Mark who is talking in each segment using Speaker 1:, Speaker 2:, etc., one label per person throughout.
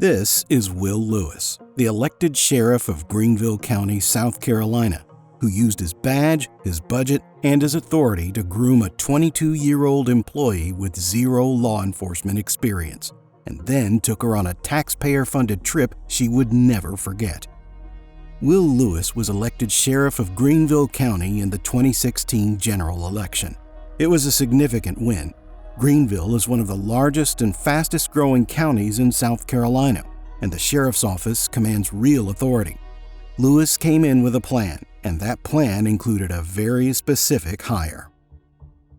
Speaker 1: This is Will Lewis, the elected sheriff of Greenville County, South Carolina, who used his badge, his budget, and his authority to groom a 22-year-old employee with zero law enforcement experience, and then took her on a taxpayer-funded trip she would never forget. Will Lewis was elected sheriff of Greenville County in the 2016 general election. It was a significant win. Greenville is one of the largest and fastest-growing counties in South Carolina, and the sheriff's office commands real authority. Lewis came in with a plan, and that plan included a very specific hire.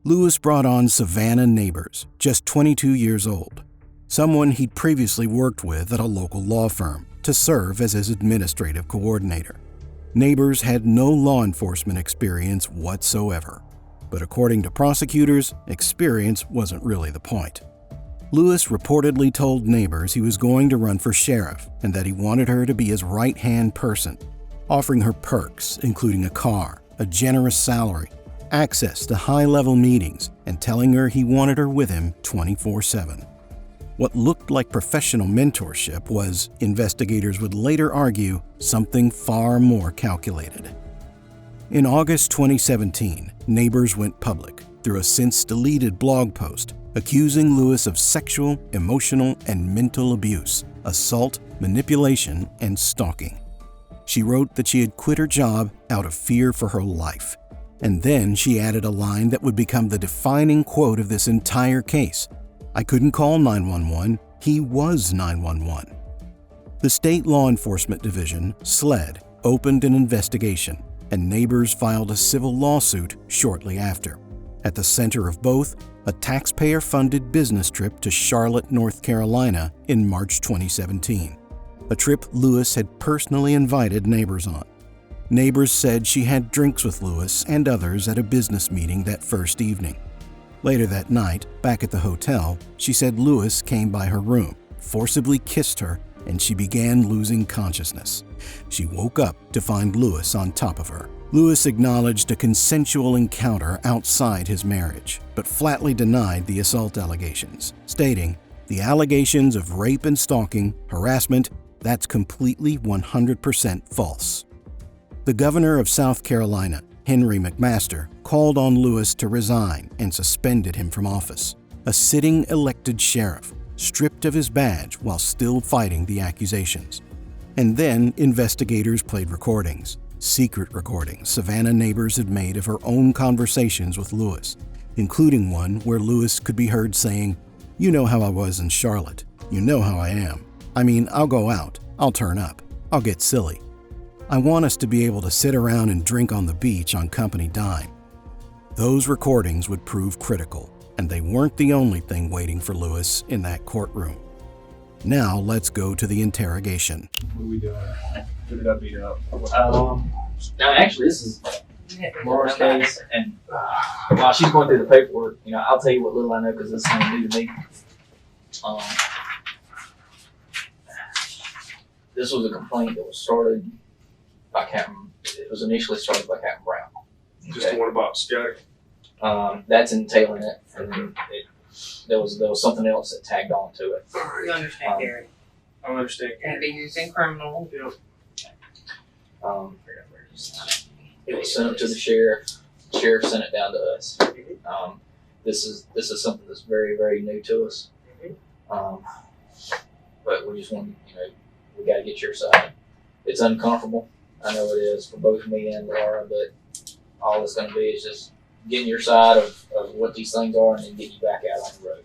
Speaker 1: Lewis brought on Savannah Neighbors, just 22 years old, someone he'd previously worked with at a local law firm, to serve as his administrative coordinator. Neighbors had no law enforcement experience whatsoever. But according to prosecutors, experience wasn't really the point. Lewis reportedly told Neighbors he was going to run for sheriff and that he wanted her to be his right-hand person, offering her perks, including a car, a generous salary, access to high-level meetings, and telling her he wanted her with him 24/7. What looked like professional mentorship was, investigators would later argue, something far more calculated. In August 2017, Neighbors went public through a since-deleted blog post accusing Lewis of sexual, emotional, and mental abuse, assault, manipulation, and stalking. She wrote that she had quit her job out of fear for her life. And then she added a line that would become the defining quote of this entire case. "I couldn't call 911, he was 911. The State Law Enforcement Division, SLED, opened an investigation, and Neighbors filed a civil lawsuit shortly after. At the center of both, a taxpayer-funded business trip to Charlotte, North Carolina in March 2017, a trip Lewis had personally invited Neighbors on. Neighbors said she had drinks with Lewis and others at a business meeting that first evening. Later that night, back at the hotel, she said Lewis came by her room, forcibly kissed her, and she began losing consciousness. She woke up to find Lewis on top of her. Lewis acknowledged a consensual encounter outside his marriage, but flatly denied the assault allegations, stating, "The allegations of rape and stalking, harassment, that's completely 100% false." The governor of South Carolina, Henry McMaster, called on Lewis to resign and suspended him from office. A sitting elected sheriff, stripped of his badge while still fighting the accusations. And then investigators played recordings, secret recordings Savannah Neighbors had made of her own conversations with Lewis, including one where Lewis could be heard saying, "You know how I was in Charlotte. You know how I am. I mean, I'll go out. I'll turn up. I'll get silly. I want us to be able to sit around and drink on the beach on company dime." Those recordings would prove critical, and they weren't the only thing waiting for Lewis in that courtroom. Now let's go to the interrogation.
Speaker 2: What are we doing? Did it beat up?
Speaker 3: No, actually, this is Laura's case, and while she's going through the paperwork, I'll tell you what little I know because this is something new to me. This was a complaint that was started by Captain. It was initially started by Captain Brown.
Speaker 2: Just the one about Scotty?
Speaker 3: That's entailing it, and then there was something else that tagged on to it.
Speaker 4: You understand, Gary?
Speaker 2: I understand.
Speaker 4: Can't be using criminal.
Speaker 2: Yeah.
Speaker 3: It was sent up to the sheriff. The sheriff sent it down to us. This is something that's very, very new to us. But we just want we got to get your side. It's uncomfortable. I know it is for both me and Laura, but all it's going to be is just getting your side of what these things are and then getting you back out on the road.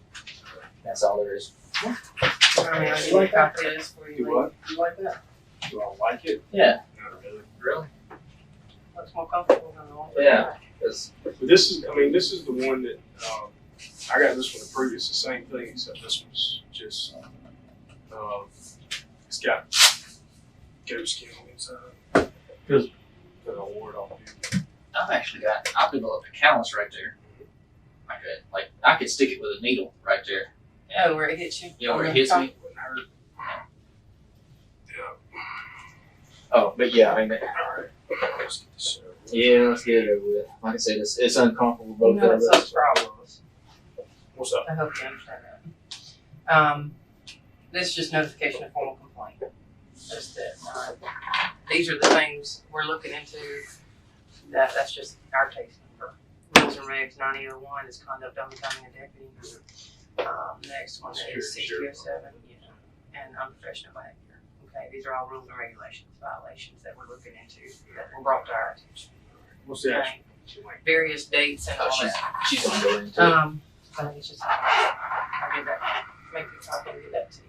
Speaker 3: That's all there is.
Speaker 4: I mean, I like that. For
Speaker 2: You what? You like that? Do I like it?
Speaker 3: Yeah.
Speaker 2: Not really.
Speaker 3: Really?
Speaker 4: Looks more comfortable than the one.
Speaker 3: Yeah.
Speaker 2: But this is the one that I got this one approved. It's the same thing, except this one's just it's got goat skin on the inside.
Speaker 3: Good.
Speaker 2: That I'll ward off.
Speaker 3: I've developed a callus right there. I could stick it with a needle right there.
Speaker 4: Oh, where it hits you?
Speaker 3: Yeah, where it hits me.
Speaker 2: Wouldn't hurt. Yeah.
Speaker 3: Oh, but yeah, I mean,
Speaker 2: Alright. Let's get this over with.
Speaker 3: yeah, let's get it over with. Like I said, it's uncomfortable both
Speaker 4: You know,
Speaker 3: of
Speaker 4: it's
Speaker 3: us.
Speaker 4: those problems.
Speaker 2: What's up?
Speaker 4: I hope you understand that. This is just notification of formal Just that, these are the things we're looking into. That's just our case number. Rules and regs 9001 is conduct unbecoming a deputy. Next one is 6007, and unprofessional behavior. Okay, these are all rules and regulations violations that we're looking into that were brought to our attention.
Speaker 2: What's the
Speaker 4: Okay. Various dates and all that.
Speaker 3: She's gonna go into it.
Speaker 4: I think it's just, I'll get that, make a copy and get that to you.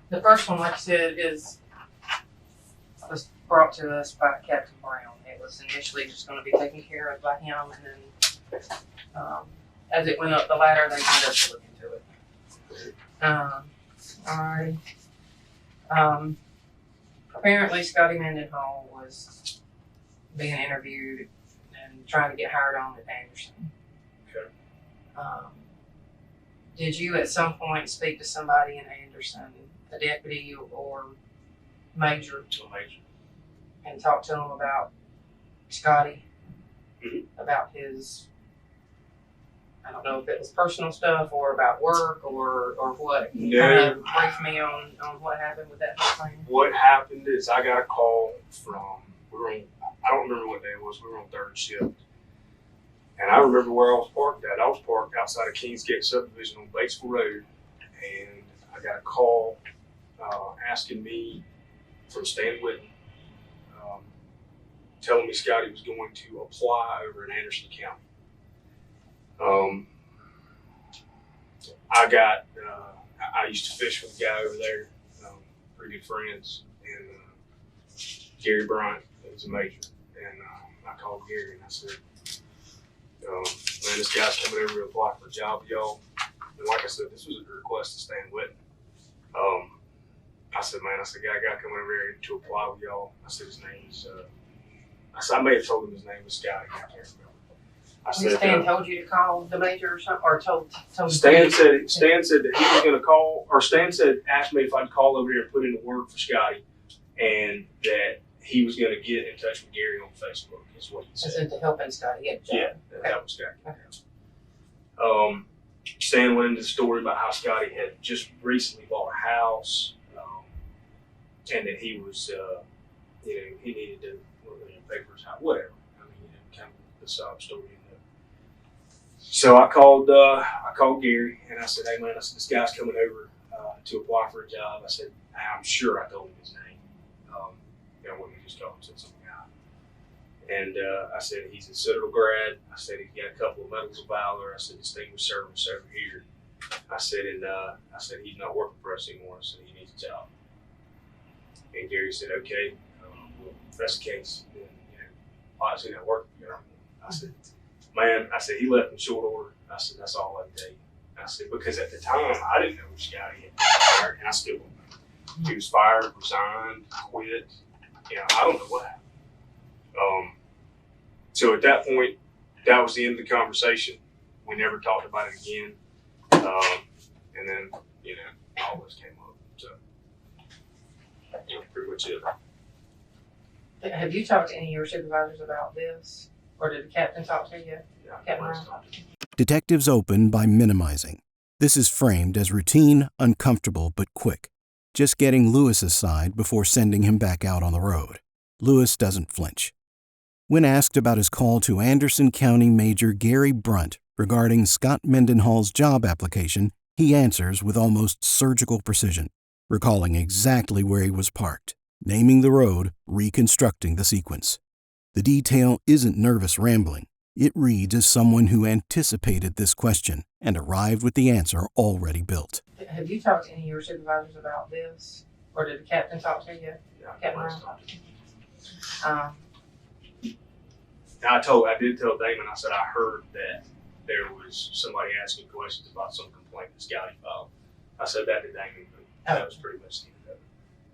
Speaker 4: The first one, like I said, was brought to us by Captain Brown. It was initially just going to be taken care of by him, and then as it went up the ladder, they wanted us to look into it. Alrighty. Apparently, Scotty Mendenhall was being interviewed and trying to get hired on at Anderson.
Speaker 2: Okay.
Speaker 4: Did you at some point speak to somebody in Anderson, a deputy or major, and talk to them about Scotty?
Speaker 2: Mm-hmm.
Speaker 4: About his, I don't know if it was personal stuff or about work or what.
Speaker 2: No.
Speaker 4: Kind of brief me on what happened with that whole thing.
Speaker 2: What happened is I got a call from, I don't remember what day it was, we were on third shift. And I remember where I was parked at. I was parked outside of Kingsgate subdivision on Batesville Road. And I got a call asking me from Stan Whitten, telling me Scotty was going to apply over in Anderson County. I used to fish with a guy over there, pretty good friends, and Gary Bryant is a major. And I called Gary and I said, man, this guy's coming over to apply for a job with y'all. And like I said, this was a request to Stan Whitten. I said, man, I got coming over here to apply with y'all. I said, his name is, I may have told him his name was Scotty. I can't remember. I said,
Speaker 4: Stan told you to call the major or something, or told
Speaker 2: Stan said that he was going to call, or Stan asked me if I'd call over here and put in the word for Scotty, and that he was going to get in touch with Gary on Facebook, is what he said.
Speaker 4: I said to helping Scotty get a job.
Speaker 2: Yeah, that was Scotty. Okay. Stan went into the story about how Scotty had just recently bought a house, and that he was, he needed to pay for his house, whatever. I mean, kind of the sob story. So I called Gary and I said, hey man, this guy's coming over to apply for a job. I said, I'm sure I told him his name. When we just called him, said some guy. And I said, he's a Citadel grad. I said, he's got a couple of medals of valor. I said, distinguished service over here. I said, he's not working for us anymore. I said, he needs a job. And Gary said, okay, well, if that's the case, then, obviously not working for you. I said, man, he left in short order. I said, that's all I can tell you. I said, because at the time, I didn't know which guy he had been fired, and I still don't know. He was fired, resigned, quit. I don't know what happened. So at that point, that was the end of the conversation. We never talked about it again. And then, all this came up. So that's pretty much it.
Speaker 4: Have you talked to any of your supervisors about this? Or did the captain talk to you?
Speaker 2: Yeah,
Speaker 4: Captain
Speaker 2: I
Speaker 4: Ryan?
Speaker 2: talked to him.
Speaker 1: Detectives open by minimizing. This is framed as routine, uncomfortable, but quick. Just getting Lewis's side before sending him back out on the road. Lewis doesn't flinch. When asked about his call to Anderson County Major Gary Brunt regarding Scott Mendenhall's job application, he answers with almost surgical precision, recalling exactly where he was parked, naming the road, reconstructing the sequence. The detail isn't nervous rambling. It reads as someone who anticipated this question and arrived with the answer already built.
Speaker 4: Have you talked to any of your supervisors about this? Or did the captain talk to you?
Speaker 2: Yeah,
Speaker 4: Captain
Speaker 2: I
Speaker 4: Ryan?
Speaker 2: talked to him. I did tell Damon, I said I heard that there was somebody asking questions about some complaint that Scotty filed. I said that to Damon, but that was pretty much the end of it.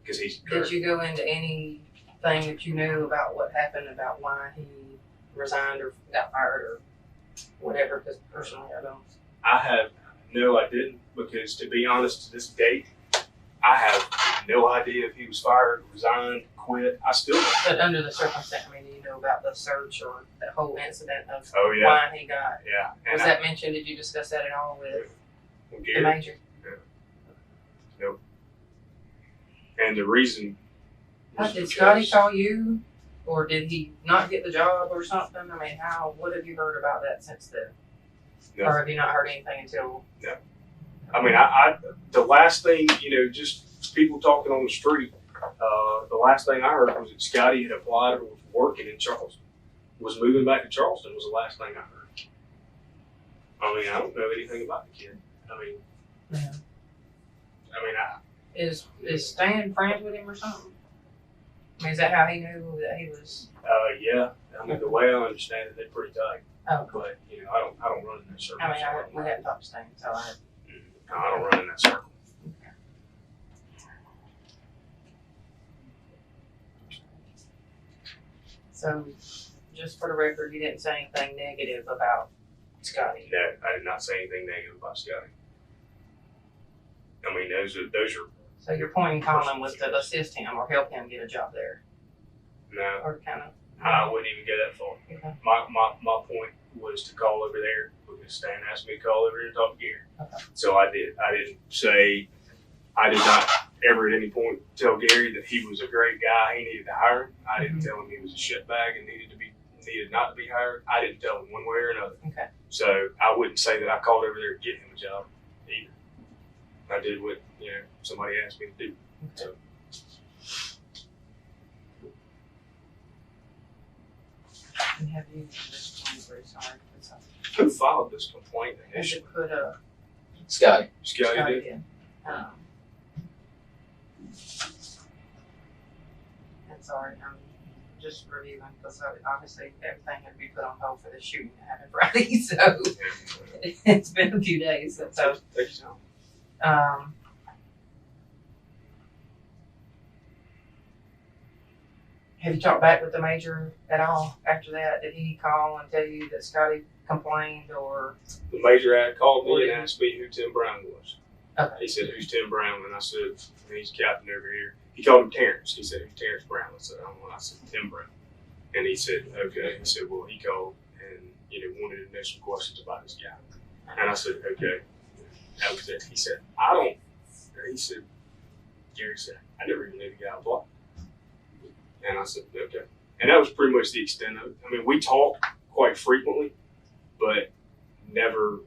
Speaker 2: Because he's
Speaker 4: Did you go into anything that you knew about what happened, about why he resigned or got fired or whatever? Because personally, I don't.
Speaker 2: I didn't, because to be honest, to this date, I have no idea if he was fired, resigned, quit. I still don't.
Speaker 4: But under the circumstance, I mean, do you know about the search or the whole incident of
Speaker 2: Oh, yeah.
Speaker 4: why he got?
Speaker 2: Yeah.
Speaker 4: Was that mentioned? Did you discuss that at all with the
Speaker 2: Gary?
Speaker 4: major?
Speaker 2: Nope. And the reason.
Speaker 4: Did Scotty call you, or did he not get the job or something? I mean, what have you heard about that since then?
Speaker 2: No.
Speaker 4: Or have you not heard anything until?
Speaker 2: No. I mean, I the last thing, just people talking on the street, the last thing I heard was that Scotty had applied or was working in Charleston. Was moving back to Charleston was the last thing I heard. I mean, I don't know anything about the kid.
Speaker 4: Yeah.
Speaker 2: Is
Speaker 4: Stan friends with him or something? I mean, is that how he knew that he was?
Speaker 2: Yeah. I mean, the way I understand it, they're pretty tight.
Speaker 4: Oh,
Speaker 2: But I don't run in that circle.
Speaker 4: I mean, we hadn't talked to Stan, so
Speaker 2: I don't run in that circle.
Speaker 4: So, just for the record, you didn't say anything negative about Scotty.
Speaker 2: No, I did not say anything negative about Scotty. I mean, those are
Speaker 4: So your point in calling was to assist him or help him get a job there,
Speaker 2: no.
Speaker 4: or kind of.
Speaker 2: I wouldn't even go that far.
Speaker 4: Okay.
Speaker 2: My point was to call over there because Stan asked me to call over here and talk to Gary.
Speaker 4: Okay.
Speaker 2: So I did. I did not ever at any point tell Gary that he was a great guy. He needed to hire him. I didn't tell him he was a shitbag and needed not to be hired. I didn't tell him one way or another.
Speaker 4: Okay.
Speaker 2: So I wouldn't say that I called over there to get him a job either. I did what somebody asked me to do. So.
Speaker 4: And have you? I'm very sorry.
Speaker 2: Who filed this complaint
Speaker 4: Has
Speaker 2: initially?
Speaker 4: it put a?
Speaker 3: Scotty.
Speaker 2: Scotty did.
Speaker 4: in. And sorry, I'm just reviewing because obviously everything had to be put on hold for the shooting that happened Friday, so it's been a few days. So,
Speaker 2: Thank you.
Speaker 4: have you talked back with the major at all after that? Did he call and tell you that Scotty complained or?
Speaker 2: The major ad called me and asked me who Tim Brown was.
Speaker 4: Okay.
Speaker 2: He said, "Who's Tim Brown?" And I said, "He's captain over here." He called him Terrence. He said, "Who's Terrence Brown?" I said, "I don't know." I said, "Tim Brown." And he said, "Okay." He said, "Well, he called and wanted to know some questions about this guy." And I said, "Okay." That was it. He said, Gary said, "I never even knew the guy applied." And I said, "Okay." And that was pretty much the extent of it. I mean, we talked quite frequently, but never.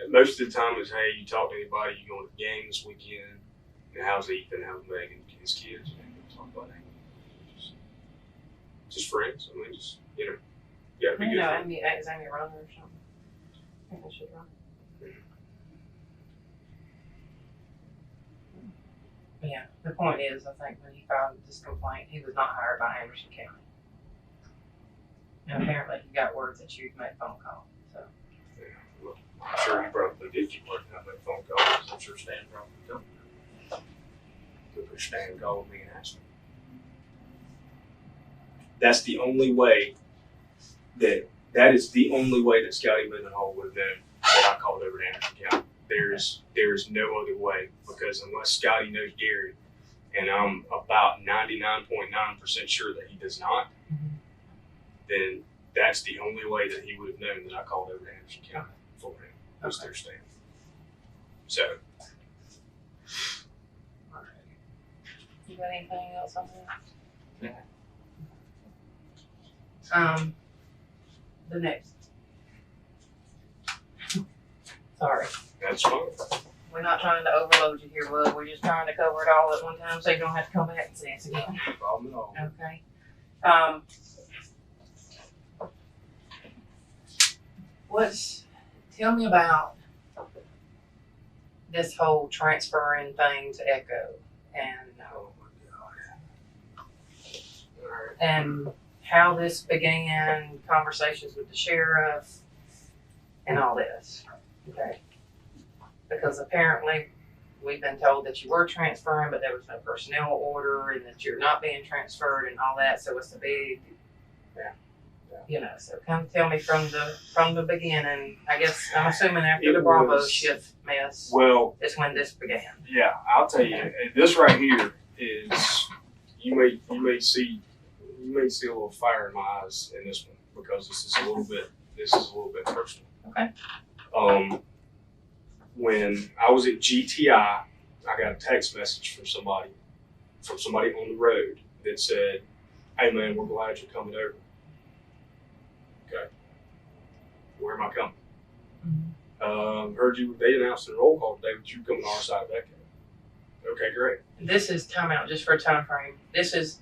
Speaker 2: Most of the time is, hey, you talk to anybody, you going to the game this weekend, and how's Ethan, how's Megan, his kids, and talk about that. Just friends. I mean, you gotta be good.
Speaker 4: Amy, is Amy a runner or something? I think I should run. Yeah, the point is, I think when he filed this complaint, he was not hired by Anderson County. And apparently he got word that you'd made phone calls, so.
Speaker 2: Yeah, well, I'm sure he probably did keep working on that phone call. I'm sure Stan probably told me. Because Stan called me and asked me. That's the only way that is the only way that Scotty Mendenhall would have known that I called over to Anderson County. There's no other way, because unless Scotty knows Gary, and I'm about 99.9% sure that he does not, then that's the only way that he would have known that I called over to Anderson County for him. Was their stand. So.
Speaker 4: All right. You got anything else on that?
Speaker 2: Yeah.
Speaker 4: The next. Sorry.
Speaker 2: That's fine.
Speaker 4: We're not trying to overload you here, bud. We're just trying to cover it all at one time so you don't have to come back and see us again.
Speaker 2: No problem at all.
Speaker 4: Okay. Tell me about this whole transferring thing to Echo and
Speaker 2: Oh my God. All right.
Speaker 4: and how this began, conversations with the sheriff and all this. Okay. Because apparently we've been told that you were transferring, but there was no personnel order and that you're not being transferred and all that. So it's a big You know, so come tell me from the beginning. I guess I'm assuming after
Speaker 2: It
Speaker 4: the Bravo
Speaker 2: was-
Speaker 4: shift mess
Speaker 2: Well,
Speaker 4: is when this began.
Speaker 2: yeah, I'll tell you, and this right here is you may see a little fire in my eyes in this one because this is a little bit personal.
Speaker 4: Okay.
Speaker 2: When I was at GTI, I got a text message from somebody on the road that said, "Hey man, we're glad you're coming over." Okay. Where am I coming? Heard they announced in the roll call today that you coming on our side of Echo. Okay, great.
Speaker 4: This is time out just for a time frame. This is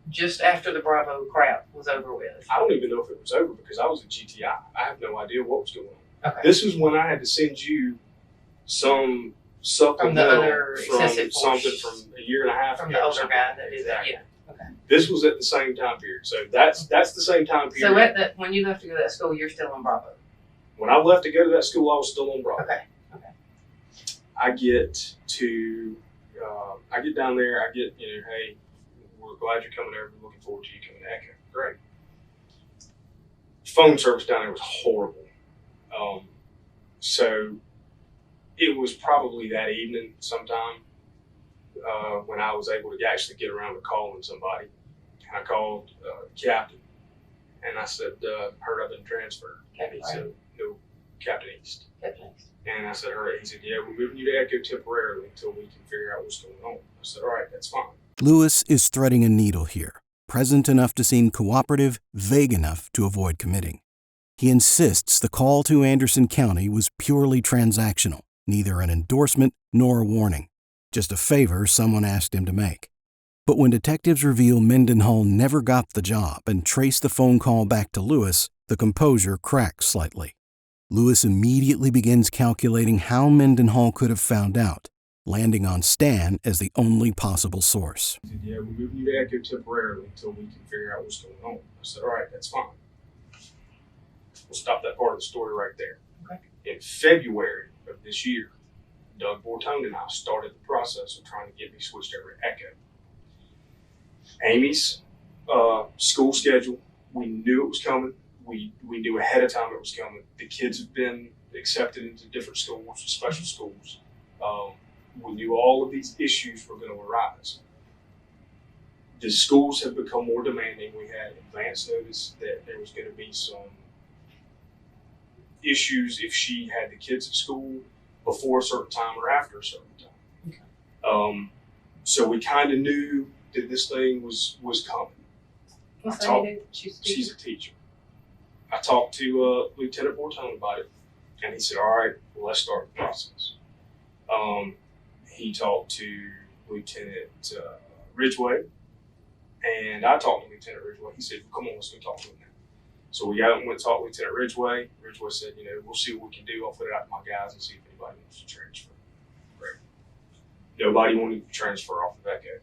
Speaker 4: just after the Bravo crap was over with.
Speaker 2: I don't even know if it was over because I was at GTI. I have no idea what was going on.
Speaker 4: Okay.
Speaker 2: This was when I had to send you some supplemental
Speaker 4: From the other excessive
Speaker 2: something
Speaker 4: force.
Speaker 2: from a year and a half
Speaker 4: From
Speaker 2: ago
Speaker 4: the
Speaker 2: or
Speaker 4: older
Speaker 2: something.
Speaker 4: guy that did that.
Speaker 2: Exactly.
Speaker 4: Yeah. Okay.
Speaker 2: This was at the same time period. So that's the same time period.
Speaker 4: So at that when you left to go to that school, you're still on Bravo.
Speaker 2: When I left to go to that school, I was still on Bravo.
Speaker 4: Okay.
Speaker 2: I get down there. I get, hey, we're glad you're coming over. Looking forward to you coming to Echo. Great. Phone service down there was horrible. So it was probably that evening sometime when I was able to actually get around to calling somebody. And I called Captain, and I said, heard I've been transferred. And he said, no, Captain East. And I said, all right. He said, yeah, we're moving you to Echo temporarily until we can figure out what's going on. I said, all right, that's fine.
Speaker 1: Lewis is threading a needle here, present enough to seem cooperative, vague enough to avoid committing. He insists the call to Anderson County was purely transactional, neither an endorsement nor a warning, just a favor someone asked him to make. But when detectives reveal Mendenhall never got the job and trace the phone call back to Lewis, the composure cracks slightly. Lewis immediately begins calculating how Mendenhall could have found out, landing on Stan as the only possible source.
Speaker 2: He said, yeah, we're moving you to Echo temporarily until we can figure out what's going on. I said, all right, that's fine. We'll stop that part of the story right there.
Speaker 4: Okay.
Speaker 2: In February of this year, Doug Bortone and I started the process of trying to get me switched over to Echo. Amy's school schedule, we knew it was coming. We knew ahead of time it was coming. The kids have been accepted into different schools, special schools. We knew all of these issues were going to arise. The schools have become more demanding. We had advance notice that there was going to be some issues if she had the kids at school before a certain time or after a certain time.
Speaker 4: Okay.
Speaker 2: So we kind of knew that this thing was coming.
Speaker 4: What's
Speaker 2: I
Speaker 4: that you do?
Speaker 2: She's a teacher. I talked to Lieutenant Bortone about it, and he said, all right, well, let's start the process. He talked to Lieutenant Ridgway, and I talked to Lieutenant Ridgway. He said, come on, let's go talk to him now. So we got went and talked to Lieutenant Ridgway. Ridgway said, we'll see what we can do. I'll put it out to my guys and see if anybody wants to transfer. Great. Nobody wanted to transfer off of Echo.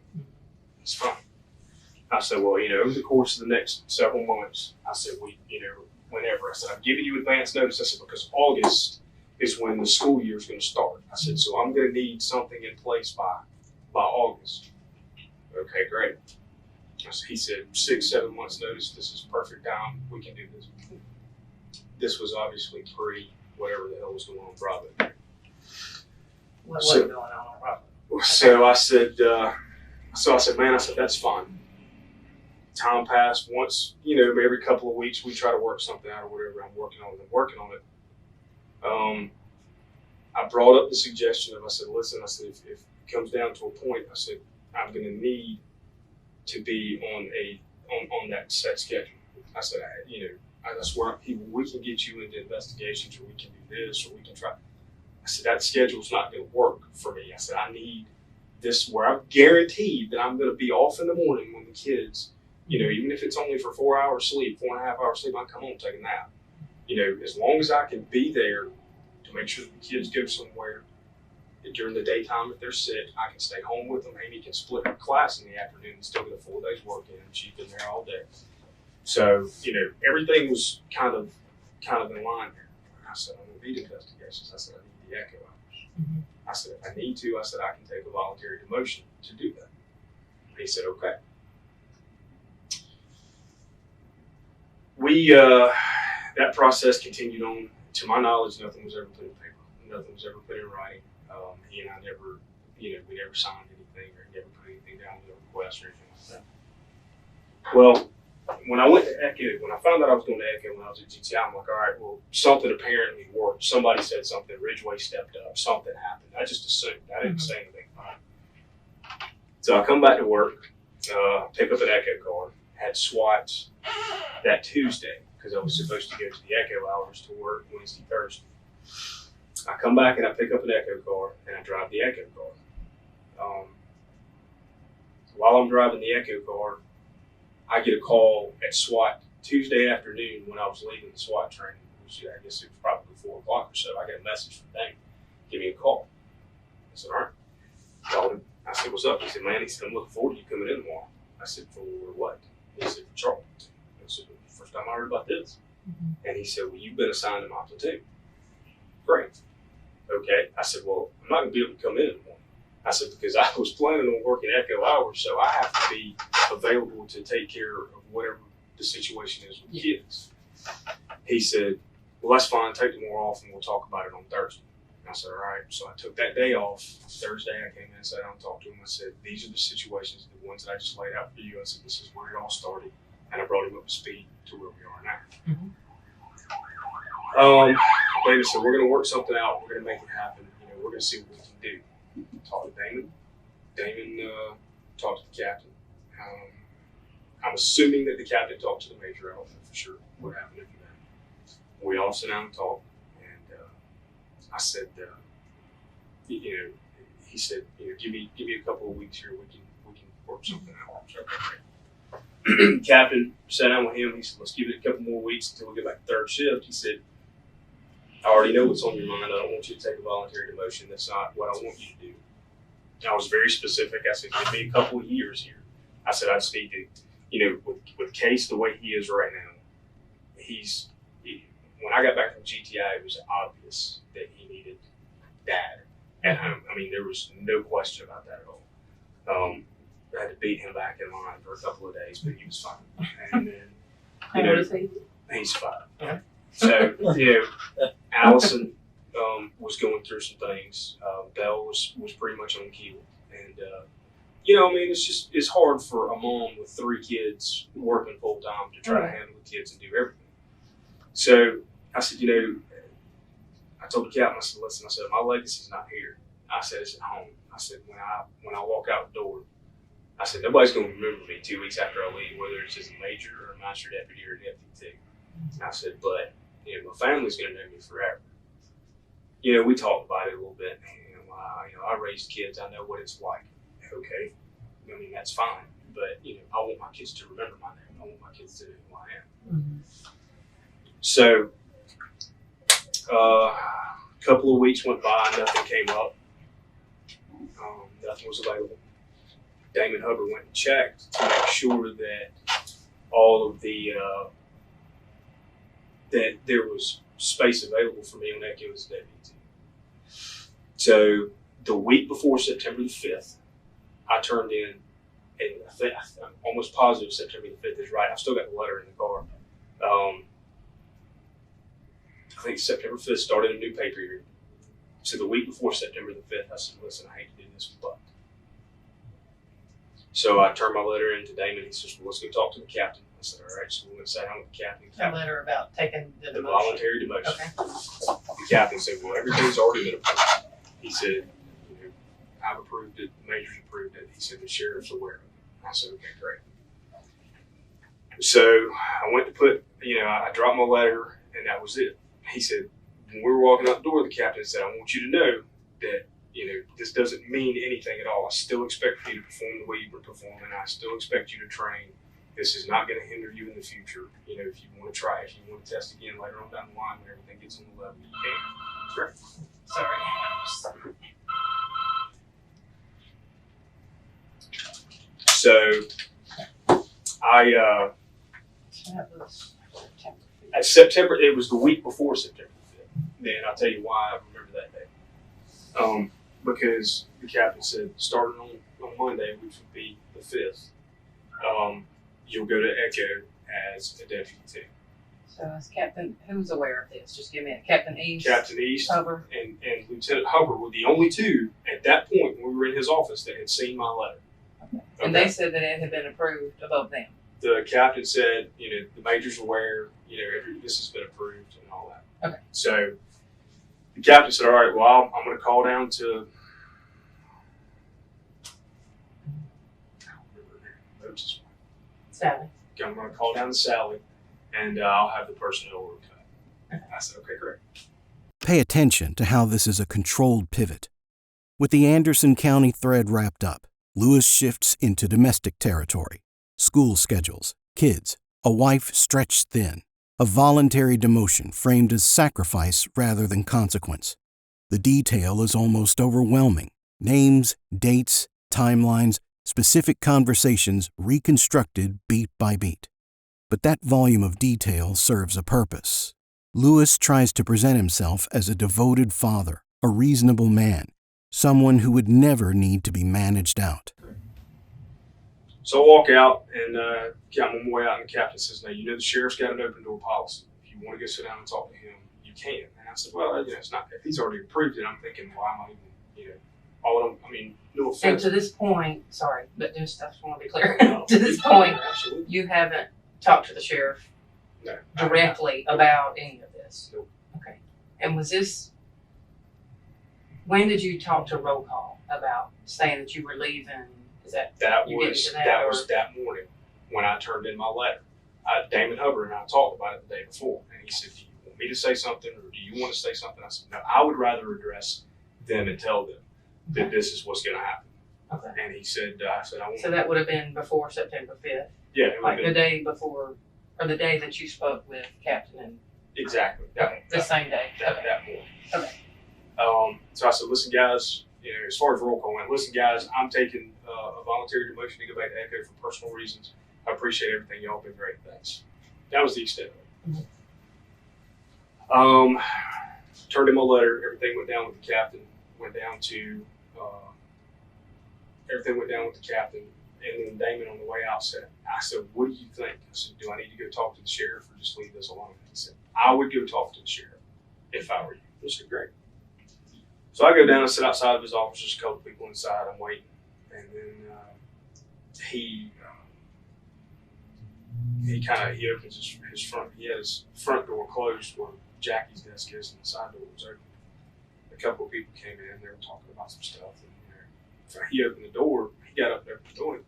Speaker 2: It's fine. I said, well, over the course of the next several months, I said, whenever. I said, I'm giving you advance notice. I said, because August is when the school year is going to start. I said, so I'm going to need something in place by August. Okay, great. He said, 6-7 months notice. This is perfect time. We can do this. This was obviously pre whatever the hell was going on in Bravo.
Speaker 4: What was going on in Bravo?
Speaker 2: So I said, man, that's fine. Time passed. Once, every couple of weeks we try to work something out or whatever. I'm working on it. I brought up the suggestion of, I said, listen, if it comes down to a point, I said, I'm going to need to be on that set schedule. I said, that's where we can get you into investigations, or we can do this, or we can try. I said, that schedule's not going to work for me. I said, I need this where I'm guaranteed that I'm going to be off in the morning when the kids, even if it's only for 4 hours sleep, 4.5 hours sleep, I come home and take a nap. As long as I can be there to make sure that the kids go somewhere during the daytime if they're sick, I can stay home with them. Amy can split her class in the afternoon and still get a full day's work in. She's been there all day. So, everything was kind of in line there. I said, I'm going to need investigations. I said, I need the Echo hours.
Speaker 4: Mm-hmm.
Speaker 2: I said, if I need to, I said, I can take a voluntary demotion to do that. And he said, okay. that process continued on. To my knowledge, nothing was ever put in paper. Nothing was ever put in writing. He and I never, we never signed anything or never put anything down with a request or anything like that. Well, when I went to Echo, when I found out I was going to Echo when I was at GTI, I'm like, all right, well, something apparently worked. Somebody said something. Ridgeway stepped up. Something happened. I just assumed. I didn't say anything about it. So I come back to work, pick up an Echo car, had SWAT that Tuesday because I was supposed to go to the Echo hours to work Wednesday, Thursday. I come back and I pick up an Echo car and I drive the Echo car. While I'm driving the Echo car, I get a call at SWAT Tuesday afternoon when I was leaving the SWAT training, which I guess it was probably 4 o'clock or so. I got a message from Dane, give me a call. I said, all right. Called him. I said, what's up? He said, man, he said, I'm looking forward to you coming in tomorrow. I said, for what? He said, for Charlie. I said, first time I heard about this. And he said, well, you've been assigned to my platoon. Great. Okay. I said, well, I'm not going to be able to come in tomorrow. I said, because I was planning on working Echo hours, so I have to be available to take care of whatever the situation is with the kids. He said, well, that's fine. Take tomorrow off and we'll talk about it on Thursday. And I said, all right. So I took that day off. Thursday, I came in and sat down and talked to him. I said, these are the situations, the ones that I just laid out for you. I said, this is where it all started. And I brought him up to speed to where we are now. David said, we're going to work something out. We're going to make it happen. We're going to see what we can do. Talked to Damon. Damon talked to the captain. I'm assuming that the captain talked to the major. I don't know for sure what happened after that. We all sat down and talked. And I said, he said, give me a couple of weeks here. We can work something out. So, okay. Captain sat down with him. He said, let's give it a couple more weeks until we get back to third shift. He said, I already know what's on your mind. I don't want you to take a voluntary demotion. That's not what I want you to do. I was very specific. I said, give me a couple of years here. I said, I just need to, with Case the way he is right now, when I got back from GTI, it was obvious that he needed dad at home. I mean, there was no question about that at all. I had to beat him back in line for a couple of days, but he was fine. And then,
Speaker 4: How old is he?
Speaker 2: He's 5.
Speaker 4: Yeah.
Speaker 2: So, Allison was going through some things. Belle was pretty much on keel. And, it's hard for a mom with 3 kids working full time to try to handle the kids and do everything. So I said, I told the captain, I said, listen, I said, my legacy's not here. I said, it's at home. I said, when I walk out the door, I said, nobody's going to remember me 2 weeks after I leave, whether it's as a major or a master deputy or a deputy 2. I said, but, my family's going to know me forever. We talked about it a little bit. I raised kids. I know what it's like. Okay. I mean, that's fine. But, I want my kids to remember my name. I want my kids to know who I am. Mm-hmm. So, a couple of weeks went by. Nothing came up. Nothing was available. Damon Hubbard went and checked to make sure that all of the, that there was space available for me on Echo as a deputy. So the week before September the 5th, I turned in, and I'm almost positive September the 5th is right. I've still got the letter in the car. I think September 5th started a new pay period. So the week before September the 5th, I said, listen, I hate to do this, but. So I turned my letter in to Damon. He says, well, let's go talk to the captain. I said, all right, so we're going to sit down with the captain.
Speaker 4: A letter about taking the demotion.
Speaker 2: Voluntary demotion.
Speaker 4: Okay.
Speaker 2: The captain said, well, everything's already been approved. He said, I've approved it, the major's approved it. He said, the sheriff's aware of it. I said, okay, great. So I went to put, I dropped my letter, and that was it. He said, when we were walking out the door, the captain said, I want you to know that, this doesn't mean anything at all. I still expect for you to perform the way you've been performing. I still expect you to train. This is not going to hinder you in the future. If you want to try, if you want to test again later on down the line when everything gets on the level, you can. Sure.
Speaker 4: Sorry.
Speaker 2: So, at September, it was the week before September 5th. Then I'll tell you why I remember that day. Because the captain said, starting on Monday, which would be the 5th, you'll go to Echo as a deputy 2.
Speaker 4: So as Captain, who's aware of this? Just give me a Captain East.
Speaker 2: Captain East
Speaker 4: Hubbard.
Speaker 2: and Lieutenant Hubbard were the only two at that point when we were in his office that had seen my letter.
Speaker 4: Okay. And they said that it had been approved above them.
Speaker 2: The captain said, the major's aware, this has been approved and all that.
Speaker 4: Okay.
Speaker 2: So the captain said, all right, well, I'm going to call down to
Speaker 4: Sally.
Speaker 2: I'm going to call down to Sally, and I'll have the personnel order cut. I said, okay, great.
Speaker 1: Pay attention to how this is a controlled pivot. With the Anderson County thread wrapped up, Lewis shifts into domestic territory. School schedules, kids, a wife stretched thin, a voluntary demotion framed as sacrifice rather than consequence. The detail is almost overwhelming. Names, dates, timelines, specific conversations reconstructed beat by beat. But that volume of detail serves a purpose. Lewis tries to present himself as a devoted father, a reasonable man, someone who would never need to be managed out.
Speaker 2: So I walk out, and I'm on my way out, and the captain says, now, the sheriff's got an open door policy. If you want to go sit down and talk to him, you can. And I said, well, it's not, if he's already approved it, I'm thinking, why am I even, no offense.
Speaker 4: And to this point, sorry, but I just want to be clear. To this point,
Speaker 2: Absolutely.
Speaker 4: you haven't talked to the sheriff directly about any of this?
Speaker 2: Nope.
Speaker 4: Okay. And when did you talk to roll call about saying that you were leaving? Is that
Speaker 2: was that morning when I turned in my letter. Damon Hubbard and I talked about it the day before, and he said, do you want me to say something, or do you want to say something? I said, no, I would rather address them and tell them that this is what's going to happen.
Speaker 4: Okay.
Speaker 2: And he said, I want.
Speaker 4: So that would have been before September 5th?
Speaker 2: Yeah.
Speaker 4: Like the day before, or the day that you spoke with Captain and...
Speaker 2: Exactly.
Speaker 4: The same day.
Speaker 2: That morning.
Speaker 4: Okay.
Speaker 2: So I said, listen, guys, as far as roll call went, listen, guys, I'm taking a voluntary demotion to go back to Echo for personal reasons. I appreciate everything. Y'all been great. Thanks. That was the extent of it. Turned in my letter. Everything went down with the captain. Everything went down with the captain. And then Damon on the way out said, what do you think? I said, do I need to go talk to the sheriff or just leave this alone? He said, I would go talk to the sheriff if I were you. I said, great. So I go down and sit outside of his office, just a couple people inside, I'm waiting. And then he opens his front, he had his front door closed where Jackie's desk is and the side door was open. A couple of people came in, they were talking about some stuff. And so he opened the door, he got up there and doing it.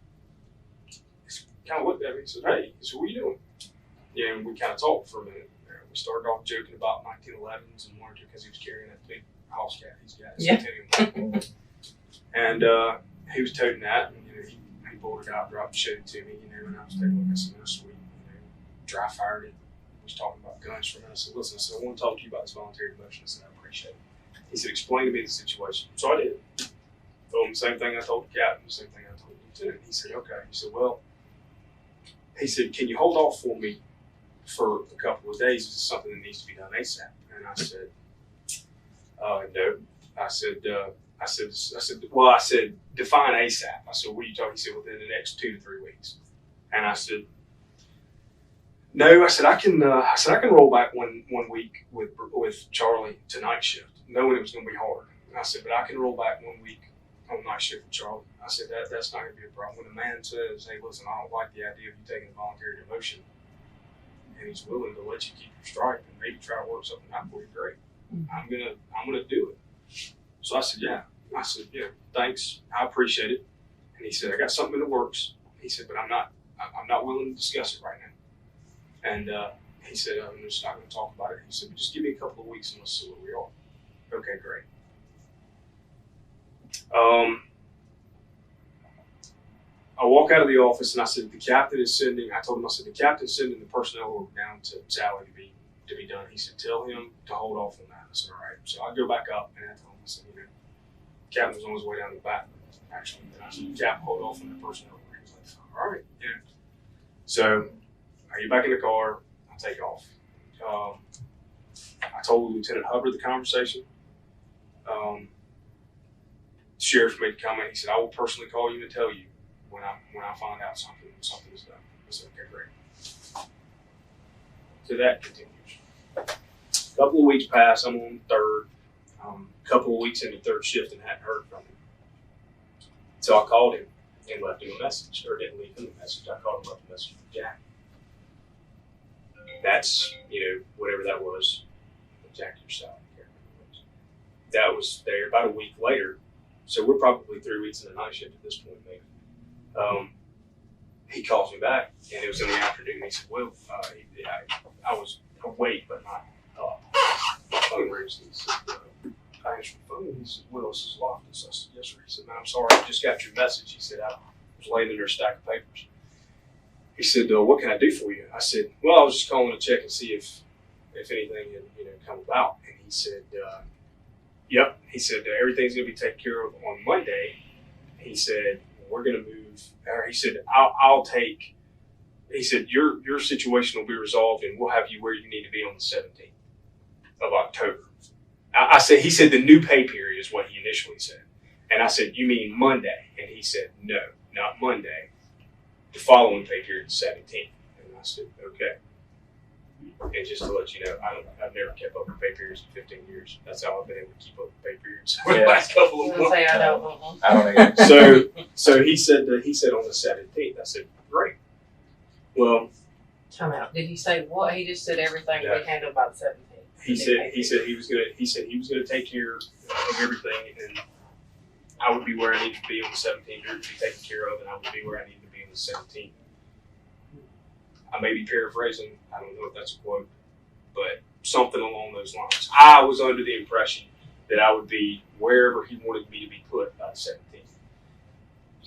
Speaker 2: He kind of looked at me and said, hey, he said, what are you doing? Yeah, and we kind of talked for a minute. We started off joking about 1911s and wanted to, because he was carrying that big house cat he's got.
Speaker 4: Yeah.
Speaker 2: And he was toting that, and he pulled it out, dropped, showed it to me, and I was taking a look. I said, that's sweet. Dry fired it. He was talking about guns for a minute. I said, listen, I want to talk to you about this voluntary demotion. I said, I appreciate it. He said, explain to me the situation. So I did. Told him the same thing I told the captain, the same thing I told the lieutenant. He said, okay. He said, well, can you hold off for me for a couple of days? This is something that needs to be done ASAP. And I said, no. I said, define ASAP. I said, what are you talking? He said, within the next 2 to 3 weeks. And I said, no. I said, I can roll back one week with Charlie to night shift, knowing it was going to be hard. And I said, but I can roll back 1 week on night shift with Charlie. I said, that's not going to be a problem. When a man says, hey, listen, I don't like the idea of you taking a voluntary demotion, and he's willing to let you keep your stripe and maybe try to work something out for you, great. I'm gonna do it. So I said, yeah. I said, yeah, thanks. I appreciate it. And he said, I got something in the works. He said, but I'm not willing to discuss it right now. And he said, I'm just not going to talk about it. He said, but just give me a couple of weeks and let's see where we are. Okay, great. I walk out of the office and I said, I told him, the captain's sending the personnel order down to Sally to be done. He said, tell him to hold off on that. I said, all right. So I go back up and I told him, I said, the captain was on his way down to the bathroom, actually. And I said, Captain, hold off on the personnel order. He was like, all right, yeah. So I get back in the car, I take off. I told Lieutenant Hubbard the conversation. The sheriff made a comment. He said, I will personally call you and tell you when I find out something is done. I said, okay, great. So that continues. A couple of weeks pass, I'm on third. A couple of weeks into third shift and hadn't heard from him. So I called him and left him a message, or didn't leave him a message. I called him, left a message for Jack. That's, whatever that was, Jack yourself. That was there about a week later. So we're probably 3 weeks in the night shift at this point, maybe. He calls me back, and it was in the afternoon. He said, "Well, I was awake, but not up." My phone rings, and he said, "I answered the phone." He said, "Well, this is Loftus." I said, "Yes, sir." He said, "Man, I'm sorry, I just got your message." He said, "I was laying under a stack of papers." He said, "What can I do for you?" I said, "Well, I was just calling to check and see if anything had come about." And he said, "Yep." He said, "Everything's going to be taken care of on Monday." He said, "We're going to move." Or he said, I'll take. He said, your situation will be resolved, and we'll have you where you need to be on the 17th of October. I said, he said the new pay period is what he initially said, and I said, "You mean Monday?" And he said, "No, not Monday. The following pay period is 17th." And I said, "Okay." And just to let you know, I've never kept up with pay periods in 15 years. That's how I've been able to keep up with pay periods for the last couple of months.
Speaker 4: Say I don't.
Speaker 3: I don't know.
Speaker 2: So he said on the 17th. I said, "Great." Well,
Speaker 4: Time out. Did he say what? He just said everything will be handled by the 17th.
Speaker 2: he said he was gonna take care of everything, and I would be where I needed to be on the 17th. It would be taken care of, and I would be where I needed to be on the 17th. I may be paraphrasing. I don't know if that's a quote, but something along those lines. I was under the impression that I would be wherever he wanted me to be put by the 17th.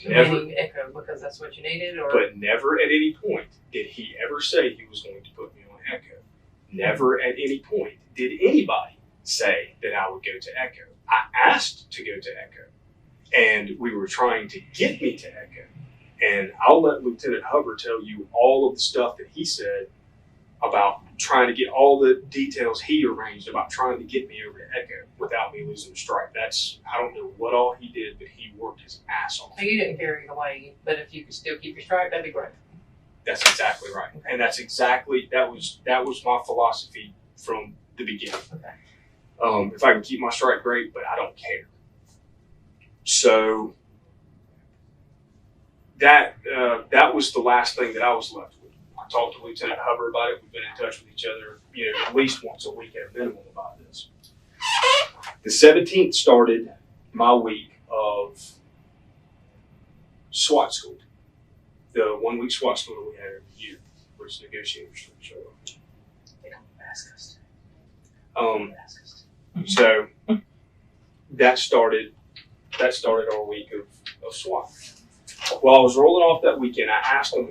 Speaker 4: Meaning Echo, because that's what you needed, or
Speaker 2: But never at any point did he ever say he was going to put me on Echo. Never at any point did anybody say that I would go to Echo. I asked to go to Echo, and we were trying to get me to Echo. And I'll let Lieutenant Hubbard tell you all of the stuff that he said about trying to get all the details he arranged about trying to get me over to Echo without me losing the strike. I don't know what all he did, but he worked his ass off.
Speaker 4: so you didn't carry it away. But if you could still keep your strike, that'd be great.
Speaker 2: That's exactly right. And that was my philosophy from the beginning.
Speaker 4: Okay.
Speaker 2: If I can keep my strike, great, but I don't care. So that was the last thing that I was left with. I talked to Lieutenant Hubbard about it. We've been in touch with each other, at least once a week at a minimum about this. The 17th started my week of SWAT school. The 1 week SWAT school that we have every year, which negotiators show up.
Speaker 3: They don't ask us.
Speaker 2: So that started our week of SWAT. While I was rolling off that weekend, I asked them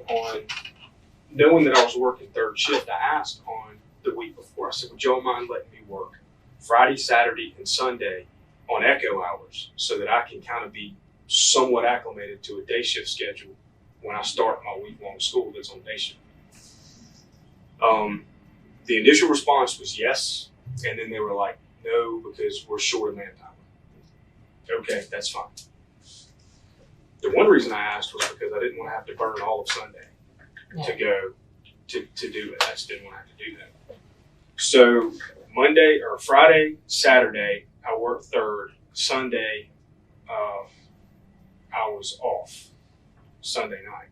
Speaker 2: knowing that I was working third shift, I asked on the week before, I said, "Would y'all mind letting me work Friday, Saturday, and Sunday on Echo hours so that I can kind of be somewhat acclimated to a day shift schedule when I start my week-long school that's on day shift?" The initial response was yes, and then they were like, "No, because we're short of manpower." Okay, that's fine. The one reason I asked was because I didn't want to have to burn all of Sunday to go to do it. I just didn't want to have to do that. So Friday, Saturday, I worked third. Sunday, I was off. Sunday night.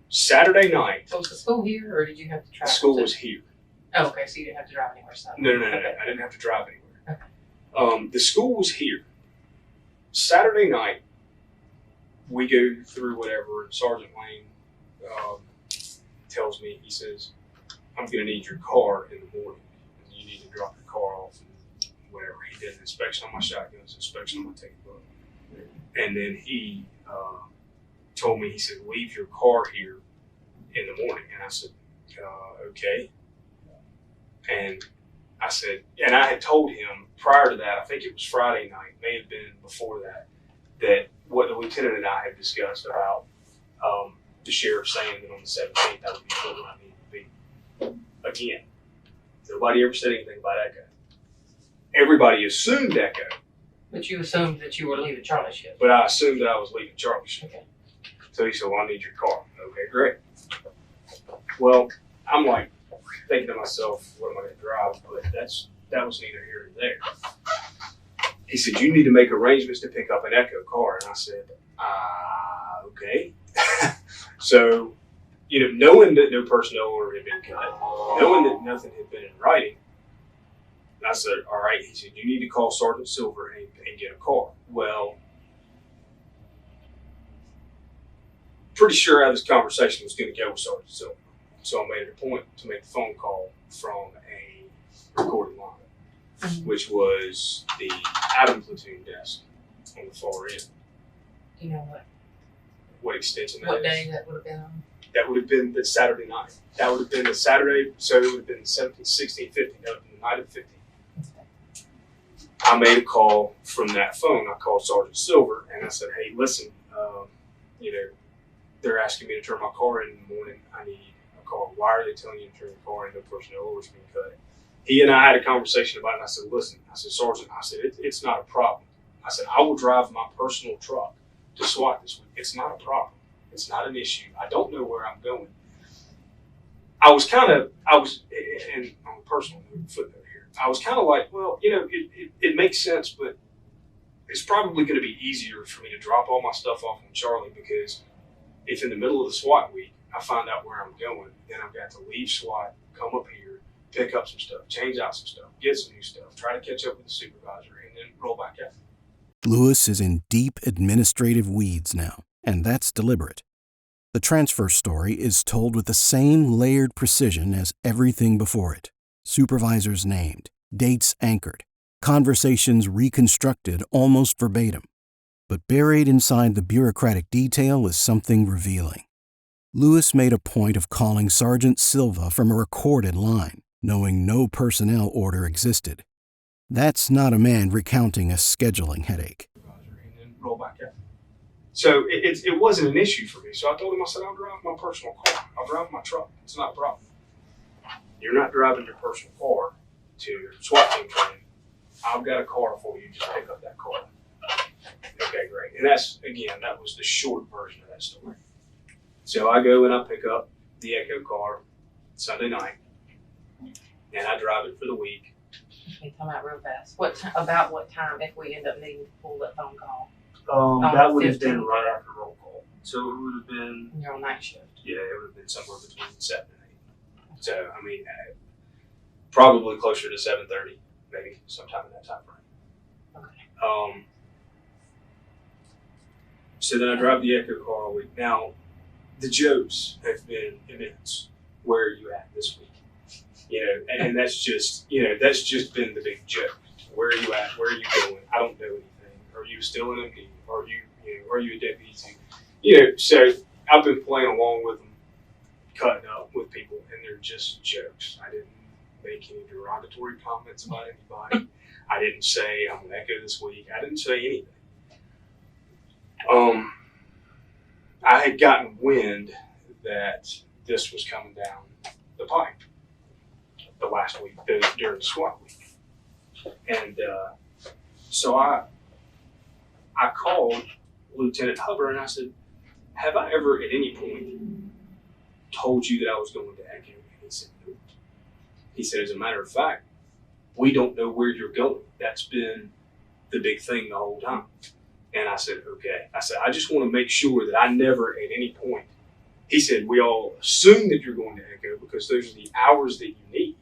Speaker 2: Saturday night.
Speaker 4: So was the school here, or did you have to travel?
Speaker 2: The school was here.
Speaker 4: Oh, okay. So you didn't have to drive anywhere. So.
Speaker 2: No.
Speaker 4: Okay.
Speaker 2: I didn't have to drive anywhere.
Speaker 4: Okay.
Speaker 2: The school was here. Saturday night, we go through whatever, and Sergeant Lane tells me, he says, "I'm going to need your car in the morning. And you need to drop your car off and whatever." He did an inspection on my shotguns, inspection on my ticket-book. And then he told me, he said, "Leave your car here in the morning." And I said, "Okay." And I said, and I had told him prior to that, I think it was Friday night, may have been before that what the lieutenant and I had discussed about the sheriff saying that on the 17th I would be put where I needed to be. Again, nobody ever said anything about Echo. Everybody assumed Echo,
Speaker 4: But you assumed that you were leaving Charlie shift.
Speaker 2: but I assumed that I was leaving Charlie shift.
Speaker 4: Okay.
Speaker 2: So he said, "Well, I need your car." Okay, great. Well, I'm like, thinking to myself, what am I going to drive? But that was neither here nor there. He said, you need to make arrangements to pick up an Echo car. And I said, okay. So, knowing that no personnel order had been cut, knowing that nothing had been in writing, I said, all right. He said, you need to call Sergeant Silver and get a car. Well, pretty sure how this conversation was going to go with Sergeant Silver. So I made it a point to make the phone call from a recording line, which was the Adam platoon desk on the far end.
Speaker 4: You know
Speaker 2: what extension that
Speaker 4: what
Speaker 2: is?
Speaker 4: day that would have been on?
Speaker 2: That would have been the Saturday night. That would have been the Saturday, so it would have been the 17th, 16th, 15th. That would have been the night of the 15th. I made a call from that phone. I called Sergeant Silver and I said, hey, listen, they're asking me to turn my car in the morning. I need a car. Why are they telling you to turn your car in? No personnel orders being cut. He and I had a conversation about it, and I said, listen, I said, Sergeant, I said, it's not a problem. I said, I will drive my personal truck to SWAT this week. It's not a problem. It's not an issue. I don't know where I'm going. And on a personal footnote here, I was kind of like, well, it makes sense, but it's probably going to be easier for me to drop all my stuff off on Charlie, because if in the middle of the SWAT week, I find out where I'm going, then I've got to leave SWAT, come up here, pick up some stuff, change out some stuff, get some new stuff, try to catch up with the supervisor, and then roll back out.
Speaker 1: Lewis is in deep administrative weeds now, and that's deliberate. The transfer story is told with the same layered precision as everything before it. Supervisors named, dates anchored, conversations reconstructed almost verbatim. But buried inside the bureaucratic detail is something revealing. Lewis made a point of calling Sergeant Silva from a recorded line, knowing no personnel order existed. That's not a man recounting a scheduling headache.
Speaker 2: And then roll back out. So it wasn't an issue for me. So I told him, I said, I'll drive my personal car. I'll drive my truck. It's not a problem. You're not driving your personal car to SWAT team training. I've got a car for you. Just pick up that car. Okay, great. And that was the short version of that story. So I go and I pick up the Echo car Sunday night, and I drive it for the week.
Speaker 4: Okay, come out real fast. About what time, if we end up needing to pull that phone call?
Speaker 2: That would have been right after roll call. So it would have been.
Speaker 4: You're on night shift.
Speaker 2: Yeah, it would have been somewhere between 7 and 8. So probably closer to 7:30, maybe sometime in that time frame.
Speaker 4: Okay.
Speaker 2: So then I drive the Echo car all week. Now, the jokes have been immense. Where are you at this week? And that's just been the big joke. Where are you at? Where are you going? I don't know anything. Are you still in MD? Are you a deputy too? So I've been playing along with them, cutting up with people, and they're just jokes. I didn't make any derogatory comments about anybody. I didn't say I'm an Echo this week. I didn't say anything. I had gotten wind that this was coming down the pipe the last week, during the SWAT week. And so I called Lieutenant Hubbard and I said, have I ever at any point told you that I was going to Echo? And he said, no. He said, as a matter of fact, we don't know where you're going. That's been the big thing the whole time. And I said, okay. I said, I just want to make sure that I never at any point. He said, we all assume that you're going to Echo because those are the hours that you need.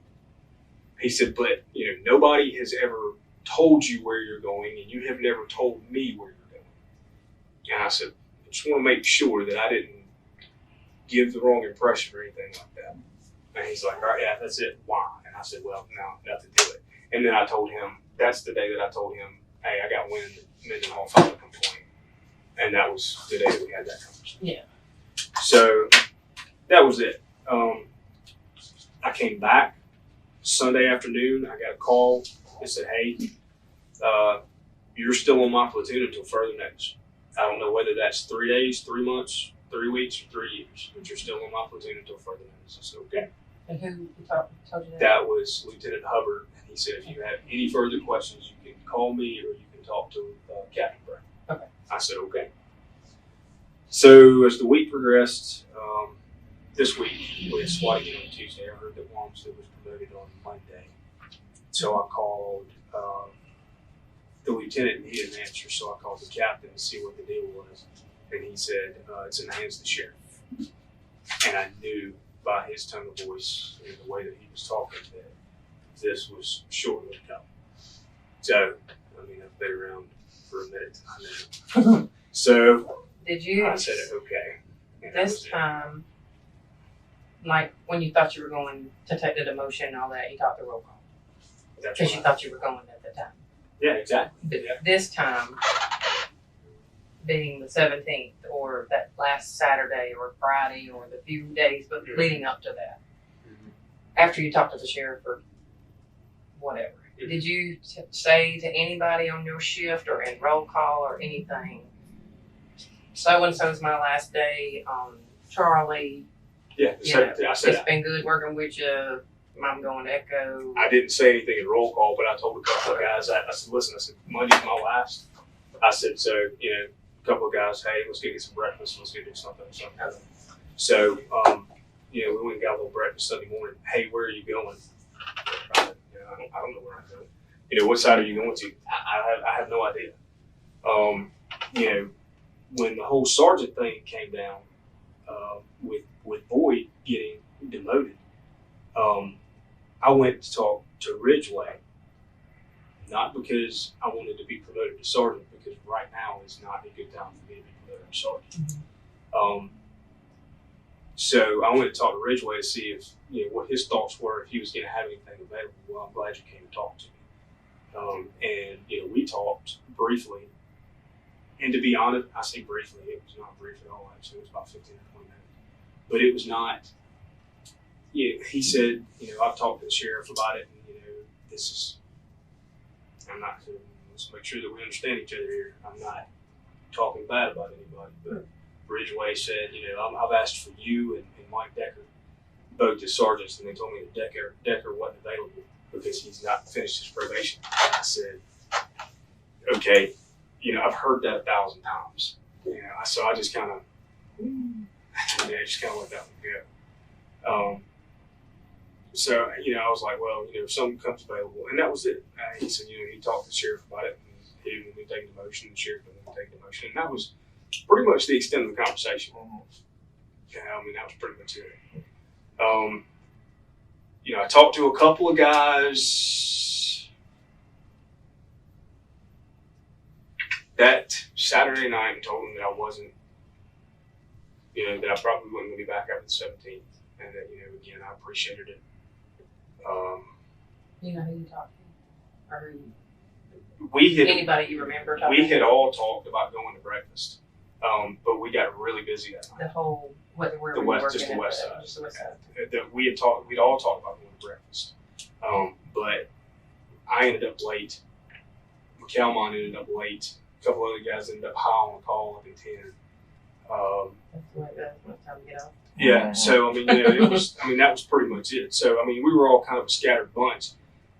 Speaker 2: He said, but nobody has ever told you where you're going, and you have never told me where you're going. And I said, I just want to make sure that I didn't give the wrong impression or anything like that. And he's like, all right, yeah, that's it. Why? And I said, well, no, nothing to it. And then I told him, that's the day that I told him, hey, I got wind that Mendenhall filed a complaint. And that was the day that we had that conversation.
Speaker 4: Yeah.
Speaker 2: So that was it. I came back Sunday afternoon. I got a call. It said, hey, you're still on my platoon until further notice. I don't know whether that's 3 days, 3 months, 3 weeks, or 3 years, but you're still on my platoon until further notice. I said, okay.
Speaker 4: And who told you that?
Speaker 2: That was Lieutenant Hubbard. And he said, if you have any further questions, you can call me or you can talk to Captain Brown.
Speaker 4: Okay.
Speaker 2: I said, okay. So as the week progressed, this week we had SWAT again on Tuesday. I heard that Wamsley was promoted on Monday, so I called the lieutenant, and he didn't answer. So I called the captain to see what the deal was, and he said it's in the hands of the sheriff. And I knew by his tone of voice and the way that he was talking that this was shortly to come. So, I mean, I've been around for a minute. I know. So
Speaker 4: Did you
Speaker 2: I said, okay. And that
Speaker 4: this
Speaker 2: was it.
Speaker 4: time, like when you thought you were going to take the demotion and all that, you got the roll call
Speaker 2: That's
Speaker 4: because you
Speaker 2: right.
Speaker 4: thought you were going at the time.
Speaker 2: Yeah, exactly.
Speaker 4: But
Speaker 2: Yeah.
Speaker 4: this time, being the 17th or that last Saturday or Friday or the few days but leading up to that, after you talked to the sheriff or whatever, did you say to anybody on your shift or in roll call or anything, so-and-so's my last day, Charlie,
Speaker 2: Yeah, the
Speaker 4: you know,
Speaker 2: 17th. I said
Speaker 4: it's been good working with you, I'm going to Echo.
Speaker 2: I didn't say anything in roll call, but I told a couple of guys, I said, listen, I said, Monday's my last. I said, so, you know, a couple of guys, hey, let's go get some breakfast, let's go do something. So, you know, we went and got a little breakfast Sunday morning. Hey, where are you going? I don't know where I'm going. You know, what side are you going to? I have no idea. You know, when the whole sergeant thing came down, with Boyd getting demoted, I went to talk to Ridgeway, not because I wanted to be promoted to sergeant, because right now is not a good time for me to be promoted to sergeant. So I went to talk to Ridgeway to see if, you know, what his thoughts were, if he was going to have anything available. Well, I'm glad you came to talk to me. And, you know, we talked briefly. And to be honest, I say briefly, it was not brief at all, actually. It was about 15 or 20 minutes. But it was not, you know, he said, you know, I've talked to the sheriff about it, and, you know, this is, I'm not, let's make sure that we understand each other here. I'm not talking bad about anybody, but Ridgeway said, you know, I've asked for you and Mike Decker, both as sergeants, and they told me that Decker wasn't available because he's not finished his probation. And I said, okay, you know, I've heard that 1,000 times. You know, so I just kind of, let that one go. So, you know, I was like, well, you know, if something comes available, and that was it. He said, you know, he talked to the sheriff about it, and he didn't want me to take the motion, the sheriff didn't want me to take the motion, and that was pretty much the extent of the conversation. Yeah, I mean, that was pretty much it. You know, I talked to a couple of guys that Saturday night and told them that I wasn't, you know, that I probably wasn't going to be back after the 17th, and that, you know, again, I appreciated it.
Speaker 4: You know who you talked to? Or who
Speaker 2: We had
Speaker 4: anybody you remember talking
Speaker 2: we had
Speaker 4: to?
Speaker 2: all talked about going to breakfast, but we got really busy that night.
Speaker 4: The whole, where
Speaker 2: The
Speaker 4: were you
Speaker 2: west,
Speaker 4: working
Speaker 2: just the
Speaker 4: at
Speaker 2: west
Speaker 4: that?
Speaker 2: side.
Speaker 4: Just the west side.
Speaker 2: We'd all talked about going to breakfast, but I ended up late. McCalmon ended up late. A couple other guys ended up high on the call up in 10.
Speaker 4: That's what time to get off.
Speaker 2: Yeah, so I mean, you know, it was. I mean, that was pretty much it. So I mean, we were all kind of a scattered bunch.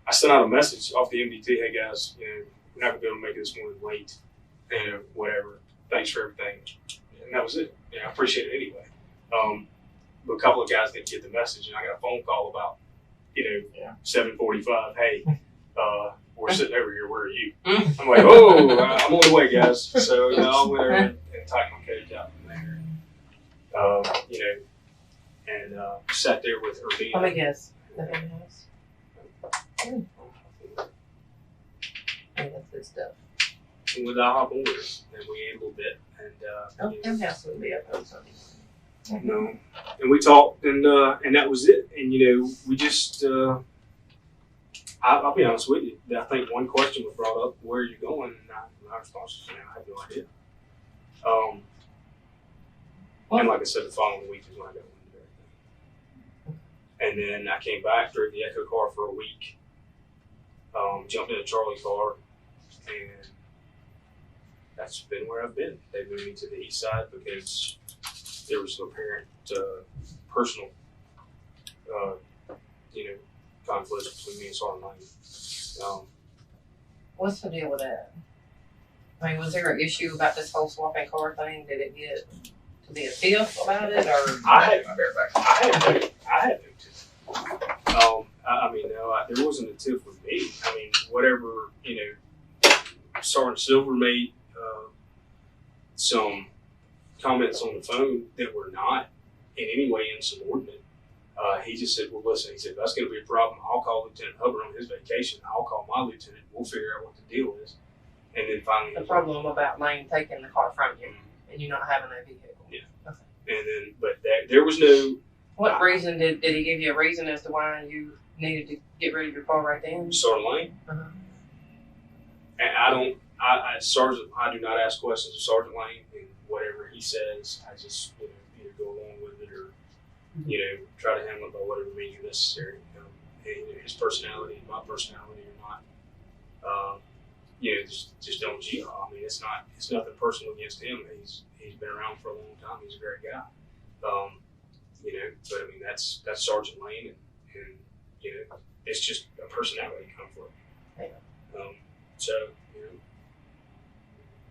Speaker 2: I sent out a message off the MDT, hey guys, you know, we're not gonna be able to make it this morning late, you know, whatever. Thanks for everything, and that was it. Yeah, I appreciate it anyway. But a couple of guys didn't get the message, and I got a phone call about, you know, 7:45. Hey, we're sitting over here. Where are you? I'm like, oh, I'm on the way, guys. So you know, I went over and tightened my cage out from there. You know, and sat there with Urbina.
Speaker 4: Let me guess. The hen house? Hey, that's good stuff.
Speaker 2: And with IHOP orders, and we ate a little bit, and
Speaker 4: Oh,
Speaker 2: you know,
Speaker 4: hen house would be up on Sunday.
Speaker 2: you know, and we talked, and that was it. And you know, we just, I'll be honest with you. I think one question was brought up: "Where are you going?" And my response was, "I have no idea." And like I said, the following week is when I got wind of everything. And then I came back, drove the Echo car for a week, jumped in a Charlie car, and that's been where I've been. They moved me to the east side because there was some apparent personal, you know, conflict between me and Sergeant Lane.
Speaker 4: What's the deal with that? I mean, was there an issue about this whole swapping car thing? Did it get to be a thief about it, or?
Speaker 2: I had no tiff. I mean, no, there wasn't a tiff with me. I mean, whatever, Sergeant Silver made some comments on the phone that were not in any way insubordinate. He just said, well, listen, he said, if that's going to be a problem, I'll call Lieutenant Hubbard on his vacation. I'll call my lieutenant. We'll figure out what the deal is. And then finally,
Speaker 4: the problem about Lane taking the car from you and you not having that vehicle.
Speaker 2: Yeah.
Speaker 4: Okay.
Speaker 2: And then, but there was no.
Speaker 4: What reason did he give you a reason as to why you needed to get rid of your car right then?
Speaker 2: Sergeant Lane.
Speaker 4: Uh-huh.
Speaker 2: And Sergeant, I do not ask questions of Sergeant Lane, and whatever he says, I just either go along with it or try to handle it by whatever means necessary. And his personality, my personality, or not. Just don't G. I mean, it's nothing personal against him. He's been around for a long time. He's a great guy. But I mean, that's Sergeant Lane, and it's just a personality conflict.
Speaker 4: Yeah.
Speaker 2: So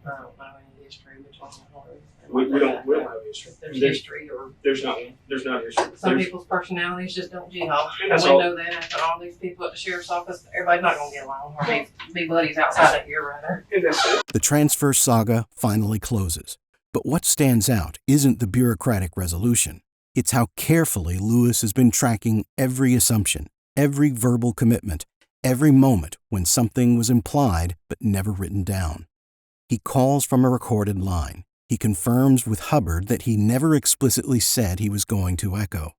Speaker 4: I don't know any history between the horses.
Speaker 2: we don't have history.
Speaker 4: There's history, or
Speaker 2: There's not one. There's not history.
Speaker 4: some people's personalities just don't gel.
Speaker 2: And
Speaker 4: And
Speaker 2: that's
Speaker 4: we
Speaker 2: all.
Speaker 4: know that after all these people at the sheriff's office, everybody's not gonna get along or be buddies outside of here, rather.
Speaker 2: And that's it.
Speaker 1: The transfer saga finally closes. But what stands out isn't the bureaucratic resolution. It's how carefully Lewis has been tracking every assumption, every verbal commitment, every moment when something was implied but never written down. He calls from a recorded line. He confirms with Hubbard that he never explicitly said he was going to echo.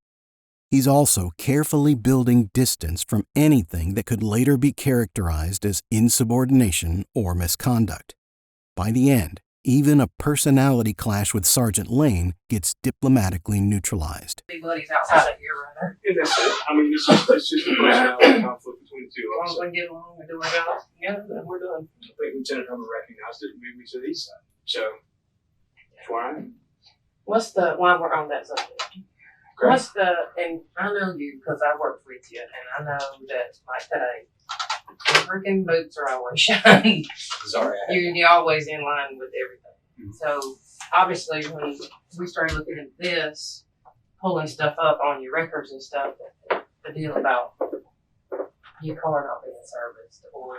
Speaker 1: He's also carefully building distance from anything that could later be characterized as insubordination or misconduct. By the end, even a personality clash with Sergeant Lane gets diplomatically neutralized.
Speaker 4: Be buddies outside of here, rather.
Speaker 2: And that's it. I mean, it's just a personality conflict between the two
Speaker 4: As
Speaker 2: of us.
Speaker 4: long as we get along and do our jobs together, then we're done.
Speaker 2: I think Lieutenant Hubbard recognized it and moved me to the east side. So that's where I am.
Speaker 4: While we're on that subject, and I know you because I worked with you, and I know that, like today, your freaking boots are always shiny.
Speaker 3: Sorry.
Speaker 4: You're always in line with everything.
Speaker 2: Mhm.
Speaker 4: So, obviously, when we started looking at this, pulling stuff up on your records and stuff, the deal about your car not being serviced or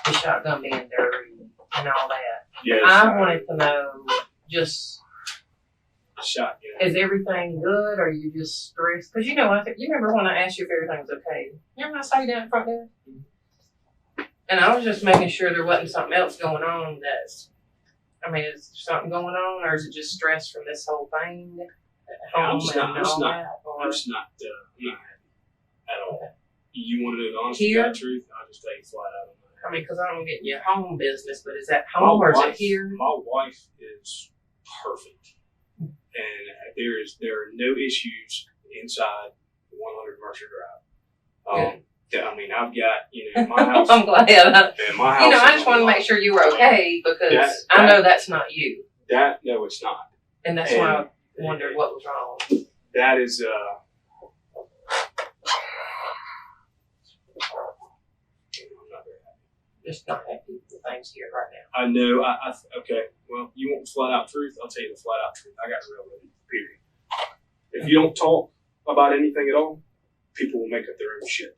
Speaker 4: the shotgun being dirty and all that.
Speaker 2: Yes.
Speaker 4: I wanted to know, just,
Speaker 2: shot. Yeah.
Speaker 4: is everything good, or are you just stressed? Because you remember when I asked you if everything was okay? You remember I saw you down in front there? And I was just making sure there wasn't something else going on is there something going on, or is it just stress from this whole thing?
Speaker 2: I'm just not
Speaker 4: Or,
Speaker 2: happy at all. You want to know the honest to
Speaker 4: Here?
Speaker 2: God truth? I'll just tell you flat out. I'm not happy.
Speaker 4: because I don't get your home business, but is that home or is it here?
Speaker 2: My wife is perfect, and there are no issues inside 100 Mercer Drive. I mean, I've got my house.
Speaker 4: I'm glad.
Speaker 2: And my house.
Speaker 4: I
Speaker 2: is
Speaker 4: just want to
Speaker 2: on
Speaker 4: make sure you were okay because I
Speaker 2: That-
Speaker 4: know that's not you,
Speaker 2: No, it's not.
Speaker 4: and that's why I wondered what was wrong.
Speaker 2: That is I'm not very happy.
Speaker 4: Just not happy with things here right now.
Speaker 2: I know. Okay. Well, you want the flat out truth? I'll tell you the flat out truth. I got real with it. Period. If you don't talk about anything at all, people will make up their own shit.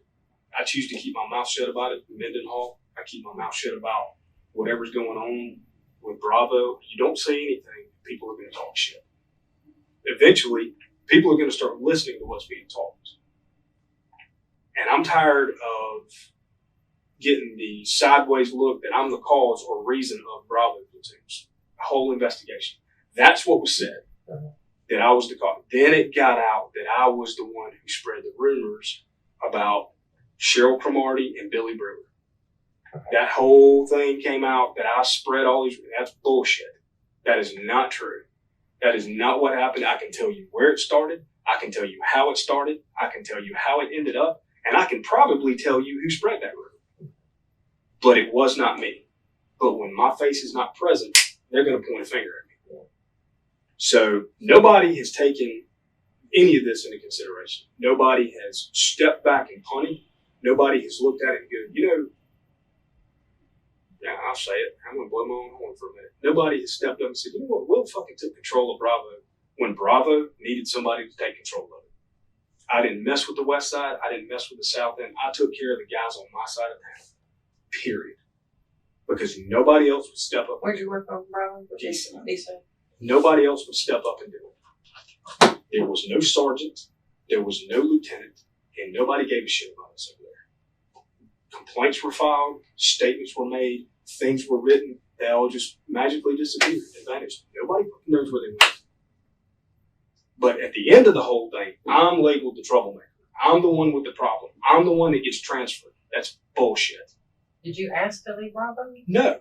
Speaker 2: I choose to keep my mouth shut about it. Mendenhall, I keep my mouth shut about whatever's going on with Bravo. You don't say anything, people are going to talk shit. Eventually, people are going to start listening to what's being talked. And I'm tired of getting the sideways look that I'm the cause or reason of Bravo platoons. The whole investigation. That's what was said. That I was the cause. Then it got out that I was the one who spread the rumors about Cheryl Cromartie and Billy Brewer. That whole thing came out that I spread all these. That's bullshit. That is not true. That is not what happened. I can tell you where it started. I can tell you how it started. I can tell you how it ended up. And I can probably tell you who spread that rumor. But it was not me. But when my face is not present, they're going to point a finger at me. So nobody has taken any of this into consideration. Nobody has stepped back and punted. Nobody has looked at it and go, yeah, I'll say it. I'm going to blow my own horn for a minute. Nobody has stepped up and said, you know what, Will fucking took control of Bravo when Bravo needed somebody to take control of it. I didn't mess with the west side. I didn't mess with the south end. I took care of the guys on my side of town, period. Because nobody else would step up.
Speaker 4: Where'd you work on, Bravo?
Speaker 2: East side.
Speaker 4: East side.
Speaker 2: Nobody else would step up and do it. There was no sergeant. There was no lieutenant. And nobody gave a shit about us over there. Complaints were filed. Statements were made. Things were written. They all just magically disappeared. They vanished. Nobody knows where they went. But at the end of the whole thing, I'm labeled the troublemaker. I'm the one with the problem. I'm the one that gets transferred. That's bullshit.
Speaker 4: Did you ask to leave Bravo?
Speaker 2: No.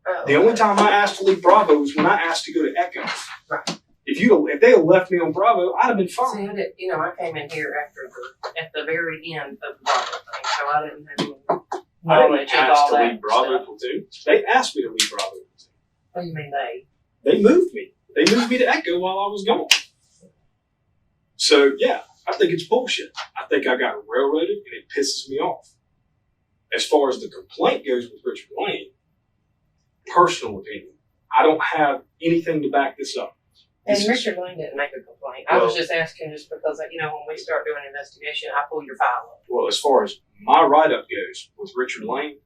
Speaker 4: Oh,
Speaker 2: The only time I asked to leave Bravo was when I asked to go to Echo.
Speaker 4: Right.
Speaker 2: If they had left me on Bravo, I'd have been fine.
Speaker 4: See, I did, I came in here at the very end of the Bravo thing, so I didn't have any
Speaker 2: I
Speaker 4: knowledge
Speaker 2: didn't
Speaker 4: of
Speaker 2: ask
Speaker 4: all
Speaker 2: to
Speaker 4: that
Speaker 2: leave Bravo
Speaker 4: stuff.
Speaker 2: platoon. They asked me to leave Bravo platoon.
Speaker 4: What do you mean they?
Speaker 2: They moved me. They moved me to Echo while I was gone. So yeah, I think it's bullshit. I think I got railroaded, and it pisses me off. As far as the complaint goes with Richard Lane, personal opinion, I don't have anything to back this up.
Speaker 4: And
Speaker 2: This is-
Speaker 4: Richard Lane didn't make a complaint. I was just asking just because, when we start doing an investigation, I pull your file up.
Speaker 2: Well, as far as my write-up goes with Richard Lane,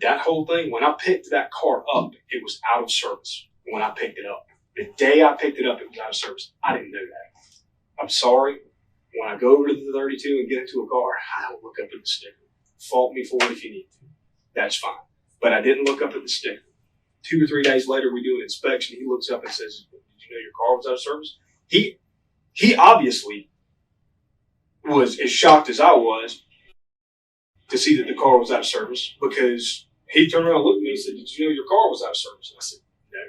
Speaker 2: that whole thing, when I picked that car up, it was out of service when I picked it up. The day I picked it up, it was out of service. I didn't know that. I'm sorry. When I go over to the 32 and get into a car, I don't look up at the sticker. Fault me for it if you need to. That's fine. But I didn't look up at the sticker. 2 or 3 days later, we do an inspection. He looks up and says, "Did you know your car was out of service?" He obviously was as shocked as I was to see that the car was out of service, because he turned around and looked at me and said, "Did you know your car was out of service?" And I said, "No."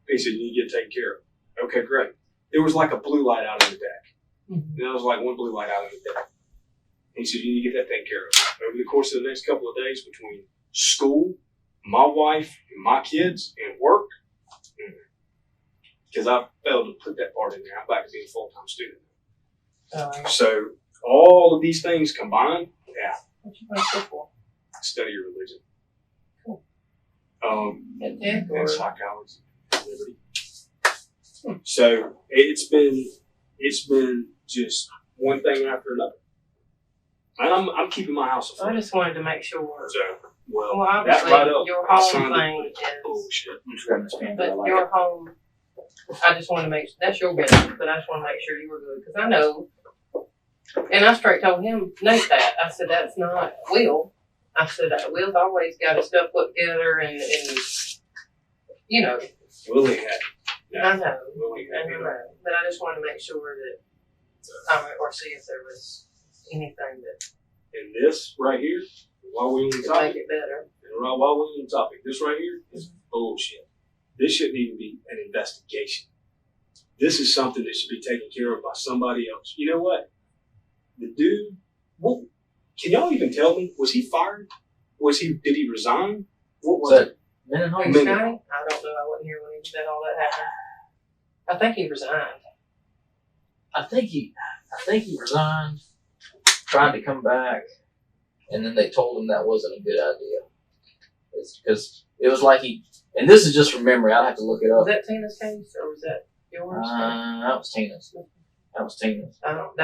Speaker 2: He said, "You need to get taken care of." Okay, great. There was like a blue light out on the deck.
Speaker 4: Mm-hmm.
Speaker 2: There was like one blue light out on the deck. He said, "You need to get that taken care of." Over the course of the next couple of days, between school, my wife, and my kids, and work, because I failed to put that part in there. I'm back to being a full-time student. So all of these things combined, yeah,
Speaker 4: What you went to school for?
Speaker 2: study your religion.
Speaker 4: Cool.
Speaker 2: And
Speaker 4: At Tech or?
Speaker 2: psychology, liberty. So it's been just one thing after another. And I'm keeping my house
Speaker 4: I
Speaker 2: afloat.
Speaker 4: just wanted to make sure.
Speaker 2: So,
Speaker 4: Well,
Speaker 2: that
Speaker 4: obviously,
Speaker 2: right up,
Speaker 4: your
Speaker 2: I
Speaker 4: home
Speaker 2: signed it.
Speaker 4: thing is,
Speaker 2: Bullshit.
Speaker 3: I'm just grabbing this pen, but I
Speaker 4: but
Speaker 3: like
Speaker 4: your
Speaker 3: it.
Speaker 4: home, I just want to that's your business, but I just want to make sure you were good, because I know, and I straight told him, note that, I said, that's not Will. I said, Will's always got his stuff put together and
Speaker 2: Willie had.
Speaker 4: I know,
Speaker 2: Willie
Speaker 4: I
Speaker 2: had.
Speaker 4: know, but I just wanted to make sure that, or see if there was anything that
Speaker 2: And this right here, while we're on the
Speaker 4: could
Speaker 2: topic,
Speaker 4: make it better.
Speaker 2: while we're on the topic, this right here is bullshit. This shouldn't even be an investigation. This is something that should be taken care of by somebody else. You know what? The dude, well, can y'all even tell me? Was he fired? Did he resign? What was it?
Speaker 3: Mendenhall?
Speaker 4: Who's
Speaker 2: Minute.
Speaker 4: Scotty? I don't know, I wasn't here when he said all that happened. I think he resigned.
Speaker 3: I think he resigned, tried to come back, and then they told him that wasn't a good idea. It's because it was like and this is just from memory, I'd have to look it
Speaker 4: Was
Speaker 3: up.
Speaker 4: that Tina's case, or was that yours?
Speaker 3: That was Tina's.
Speaker 4: That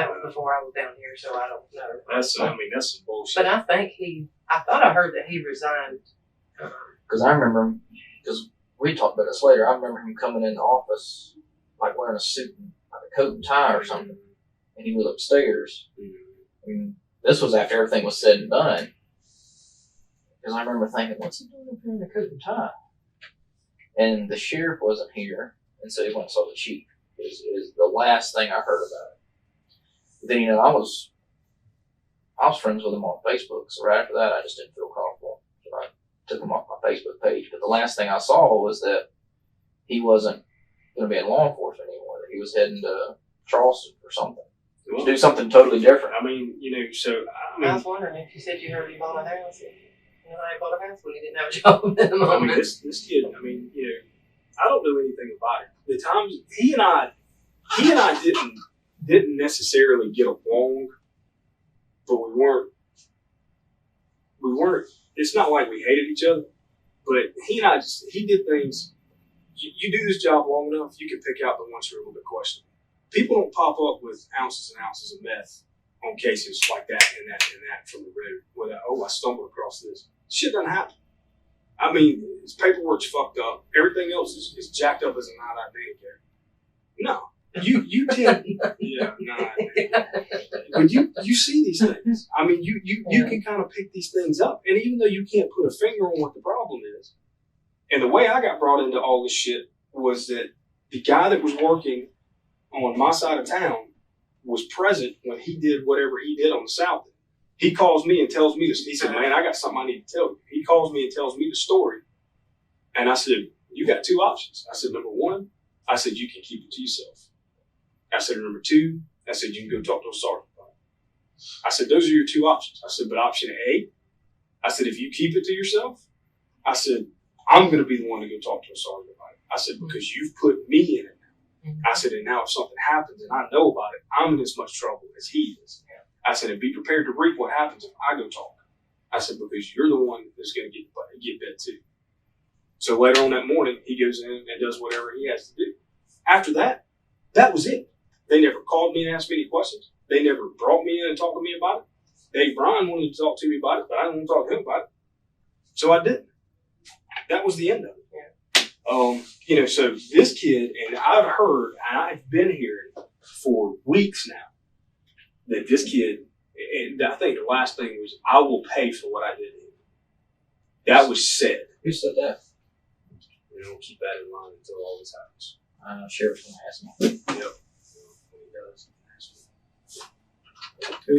Speaker 4: was before I was down here, so I don't know.
Speaker 2: That's some bullshit.
Speaker 4: But I think I thought I heard that he resigned.
Speaker 3: Because I remember him, because we talked about this later, I remember him coming in the office, like wearing a suit and like a coat and tie or something, and he was upstairs. And this was after everything was said and done. Because I remember thinking, what's he doing up here in a coat and tie? And the sheriff wasn't here, and so he went and saw the chief. Is the last thing I heard about it. But then, I was friends with him on Facebook, so right after that, I just didn't feel comfortable. So I took him off my Facebook page. But the last thing I saw was that he wasn't going to be in law enforcement anymore, that he was heading to Charleston or something. To do something totally different.
Speaker 2: I mean,
Speaker 4: I was wondering if you said you heard he bought a house. He bought a house when he didn't have a job at the moment.
Speaker 2: this kid, I don't know anything about it. The times he and I didn't necessarily get along, but we weren't, it's not like we hated each other, but he did things you do this job long enough, you can pick out the ones who are a little bit questionable. People don't pop up with ounces and ounces of meth on cases like that and that from the road. Where I stumbled across this. Shit doesn't happen. I mean, his paperwork's fucked up. Everything else is jacked up as a non-identity. No. You can, yeah, no. But you see these things. I mean, you can kind of pick these things up. And even though you can't put a finger on what the problem is, and the way I got brought into all this shit was that the guy that was working on my side of town was present when he did whatever he did on the south. He calls me and tells me this. He said, man, I got something I need to tell you. He calls me and tells me the story. And I said, you got two options. I said, number one, I said, you can keep it to yourself. I said, number two, I said, you can go talk to a sergeant about it. I said, those are your two options. I said, but option A, I said, if you keep it to yourself, I said, I'm going to be the one to go talk to a sergeant about it. I said, because you've put me in it now. I said, and now if something happens and I know about it, I'm in as much trouble as he is. I said, and be prepared to reap what happens if I go talk. I said, because you're the one that's going to get bit too. So later on that morning, he goes in and does whatever he has to do. After that, that was it. They never called me and asked me any questions. They never brought me in and talked to me about it. Dave Bryan wanted to talk to me about it, but I didn't want to talk to him about it. So I didn't. That was the end of it. So this kid, and I've heard, and I've been hearing for weeks now, that this kid, and I think the last thing was, I will pay for what I did to him. That was said.
Speaker 3: Who said that?
Speaker 2: You know, keep that in mind until all this happens.
Speaker 3: Sheriff's going to ask me.
Speaker 2: Yep. When he does, ask me.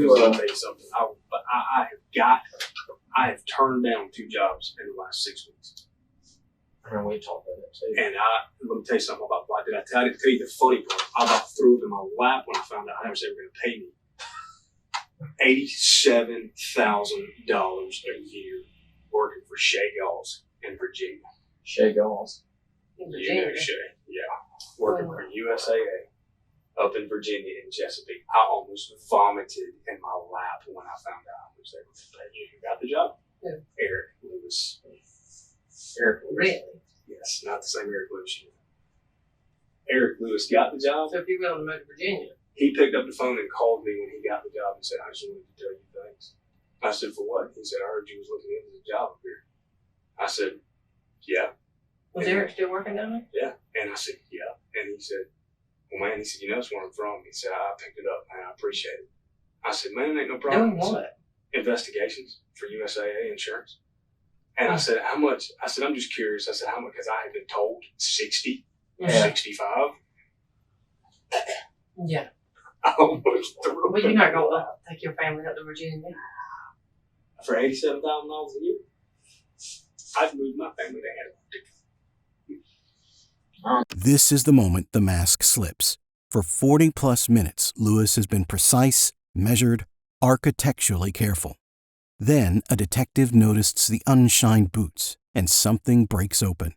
Speaker 2: I'll tell you something. I have turned down 2 jobs in the last 6 weeks.
Speaker 3: I remember we talked about that too.
Speaker 2: And let me tell you something about why. I didn't tell you the funny part. I about threw it in my lap when I found out how much they were going to pay me. $87,000 a year working for Shea Galls in Virginia.
Speaker 3: Shea Galls.
Speaker 2: You know Shea, yeah. Working for USAA up in Virginia in Chesapeake. I almost vomited in my lap when I found out how much they were going to pay you. Who got the job?
Speaker 4: Yeah.
Speaker 2: Eric Lewis.
Speaker 3: Eric Lewis.
Speaker 4: Really?
Speaker 2: Yes, not the same Eric Lewis. Eric Lewis got the job.
Speaker 4: So if you're willing to move to Virginia.
Speaker 2: He picked up the phone and called me when he got the job and said, I just wanted to tell you things. I said, for what? He said, I heard you was looking into the job up here. I said, yeah.
Speaker 4: Was Eric still working down there?
Speaker 2: Yeah. And I said, yeah. And he said, well, man, he said, you know, that's where I'm from. He said, I picked it up, man. I appreciate it. I said, man, ain't no problem.
Speaker 4: Doing what?
Speaker 2: Investigations for USAA insurance. And I said, how much? I said, I'm just curious. I said, how much? Because I had been told 60, 65.
Speaker 4: Yeah.
Speaker 2: I almost threw
Speaker 4: Well, you're not going to take your family up to Virginia.
Speaker 2: For $87,000 a year, I'd move my family to Antarctica.
Speaker 1: This is the moment the mask slips. For 40-plus minutes, Lewis has been precise, measured, architecturally careful. Then a detective notices the unshined boots, and something breaks open.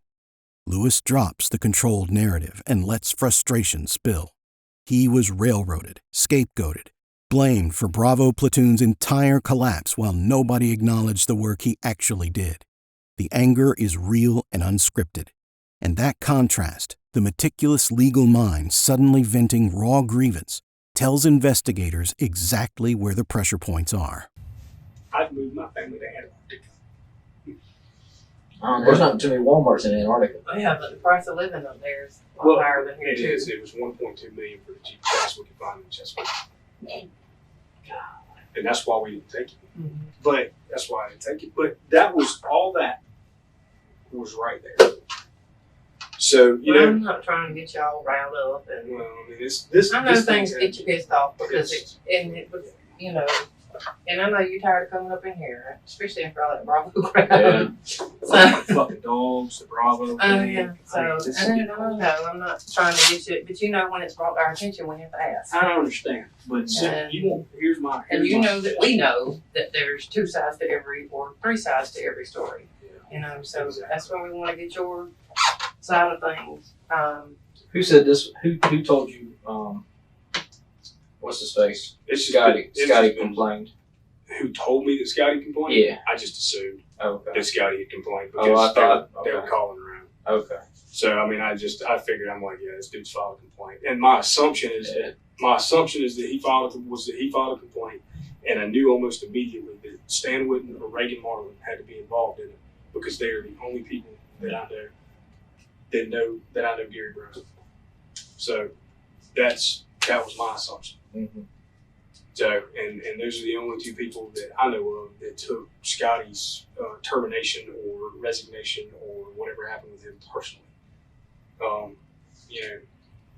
Speaker 1: Lewis drops the controlled narrative and lets frustration spill. He was railroaded, scapegoated, blamed for Bravo Platoon's entire collapse while nobody acknowledged the work he actually did. The anger is real and unscripted. And that contrast, the meticulous legal mind suddenly venting raw grievance, tells investigators exactly where the pressure points are.
Speaker 2: I'd move my family to Antarctica.
Speaker 3: There's not too many Walmarts in Antarctica.
Speaker 4: Yeah, but the price of living up there is a lot higher than here,
Speaker 2: it
Speaker 4: too.
Speaker 2: is. It was $1.2 million for the cheapest house we could find in Chesapeake. And that's why we didn't take it.
Speaker 4: Mm-hmm.
Speaker 2: But that's why I didn't take it. But that was all that was right there. So, you know.
Speaker 4: I'm not trying to get y'all riled up. And
Speaker 2: Well, I mean, this
Speaker 4: I know
Speaker 2: this
Speaker 4: things
Speaker 2: thing's
Speaker 4: get you pissed off because
Speaker 2: Yes.
Speaker 4: it was, you know, and I know you're tired of coming up in here, especially after all that Bravo crap.
Speaker 3: Yeah.
Speaker 4: So,
Speaker 2: fucking dogs, the Bravo.
Speaker 4: oh
Speaker 2: thing.
Speaker 4: yeah. So,
Speaker 2: I mean, this is
Speaker 4: I
Speaker 2: getting
Speaker 4: don't know. I'm not trying to get you, but you know when it's brought to our attention, we have to ask.
Speaker 2: I don't understand, but
Speaker 4: And-
Speaker 2: you won't. Here's my.
Speaker 4: And you know that we know that there's 2 sides to every, or 3 sides to every story.
Speaker 2: Yeah.
Speaker 4: You know, so that's why we want to get your side of things.
Speaker 3: Who said this? Who told you? What's his face?
Speaker 2: It's just
Speaker 3: Scotty.
Speaker 2: been- it's
Speaker 3: Scotty
Speaker 2: just been-
Speaker 3: complained.
Speaker 2: Who told me that Scotty complained?
Speaker 3: Yeah.
Speaker 2: I just assumed
Speaker 3: Okay.
Speaker 2: that Scotty had complained
Speaker 3: Oh, I
Speaker 2: because
Speaker 3: thought-
Speaker 2: they were
Speaker 3: okay.
Speaker 2: calling around.
Speaker 3: Okay.
Speaker 2: So I mean, I figured, I'm like, yeah, this dude's filed a complaint, and my assumption is that he filed a complaint, and I knew almost immediately that Stan Whitten or Reagan Marlin had to be involved in it because they are the only people that I know Gary Brown. So that was my assumption.
Speaker 3: Mm-hmm.
Speaker 2: So and those are the only two people that I know of that took Scotty's termination or resignation or whatever happened with him personally.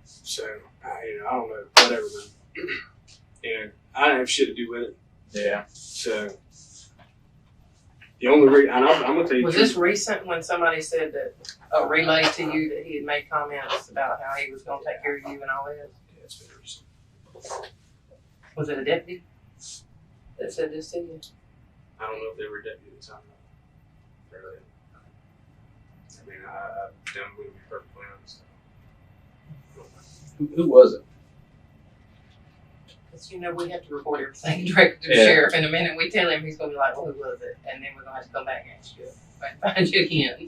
Speaker 2: So I don't know, whatever, man. I didn't have shit to do with it.
Speaker 3: Yeah.
Speaker 2: So the only reason, and I'm gonna tell you,
Speaker 4: Was this recent when somebody said that relayed to you that he had made comments about how he was going to take care of you and all that?
Speaker 2: Yeah, it's been recent.
Speaker 4: Was it a deputy that said this to you?
Speaker 2: I don't know if they were deputy at the time. Really. I mean, I'm going to be perfectly honest.
Speaker 3: Who was it?
Speaker 4: Because we have to report everything directly to the sheriff. And the minute we tell him, he's going to be like, well, who was it? And then we're going to have to come back and ask you and find you again.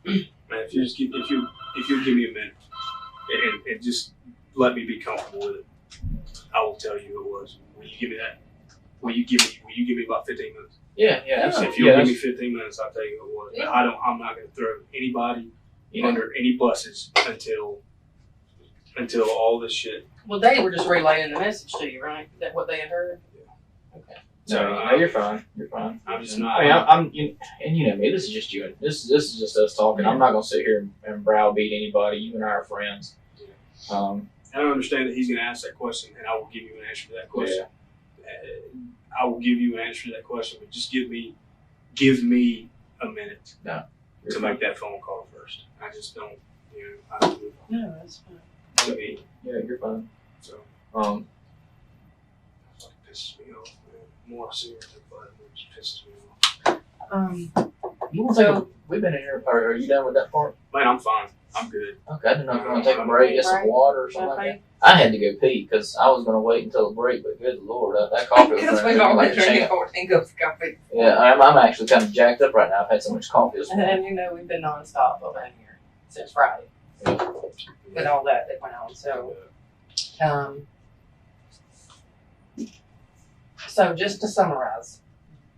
Speaker 2: Man, if you give me a minute and just let me be comfortable with it, I will tell you who it was. Will you give me that? Will you give me about 15 minutes?
Speaker 3: Yeah.
Speaker 2: If you'll give me 15 minutes, I'll tell you who it was.
Speaker 4: Yeah.
Speaker 2: But I'm not going to throw anybody under any buses until all this shit.
Speaker 4: Well, they were just relaying the message to you, right? Is that what they had heard?
Speaker 2: Yeah.
Speaker 4: Okay.
Speaker 3: No, you're fine. You're fine.
Speaker 2: I'm just not.
Speaker 3: I mean, and you know me. This is just you. This is just us talking. I'm not gonna sit here and browbeat anybody. You and I are friends.
Speaker 2: I don't understand that he's going to ask that question, and I will give you an answer to that question. I will give you an answer to that question, but just give me a minute to make that phone call first. I just don't, I don't do it.
Speaker 4: No, that's fine.
Speaker 2: To me.
Speaker 3: Yeah, you're fine.
Speaker 2: So,
Speaker 3: Um,
Speaker 2: it pisses me off, man. The more I see her, it just pisses me off.
Speaker 4: So
Speaker 3: we've been in here. Are you done with that part?
Speaker 2: Man, I'm fine. I'm good.
Speaker 3: Okay, I didn't know if you want to take a break, get some water or something like that. I had to go pee because I was going to wait until the break, but good Lord, that coffee was
Speaker 4: Because we've already drank 14 cups of coffee.
Speaker 3: Yeah, I'm actually kind of jacked up right now. I've had so much coffee this morning.
Speaker 4: And we've been nonstop over here since Friday. With all that went on. So just to summarize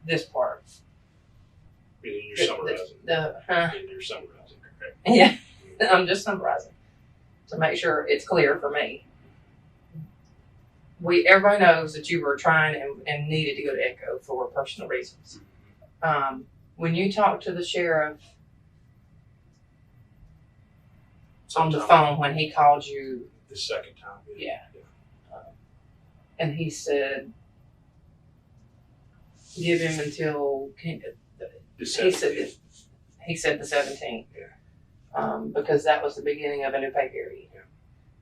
Speaker 4: this part.
Speaker 2: You're summarizing. You're summarizing, correct?
Speaker 4: Yeah, I'm just summarizing to make sure it's clear for me. Everybody knows that you were trying and needed to go to ECHO for personal reasons. When you talked to the sheriff on the phone when he called you
Speaker 2: the second time,
Speaker 4: and he said, give him until he said the 17th. Because that was the beginning of a new pay period.
Speaker 2: Yeah.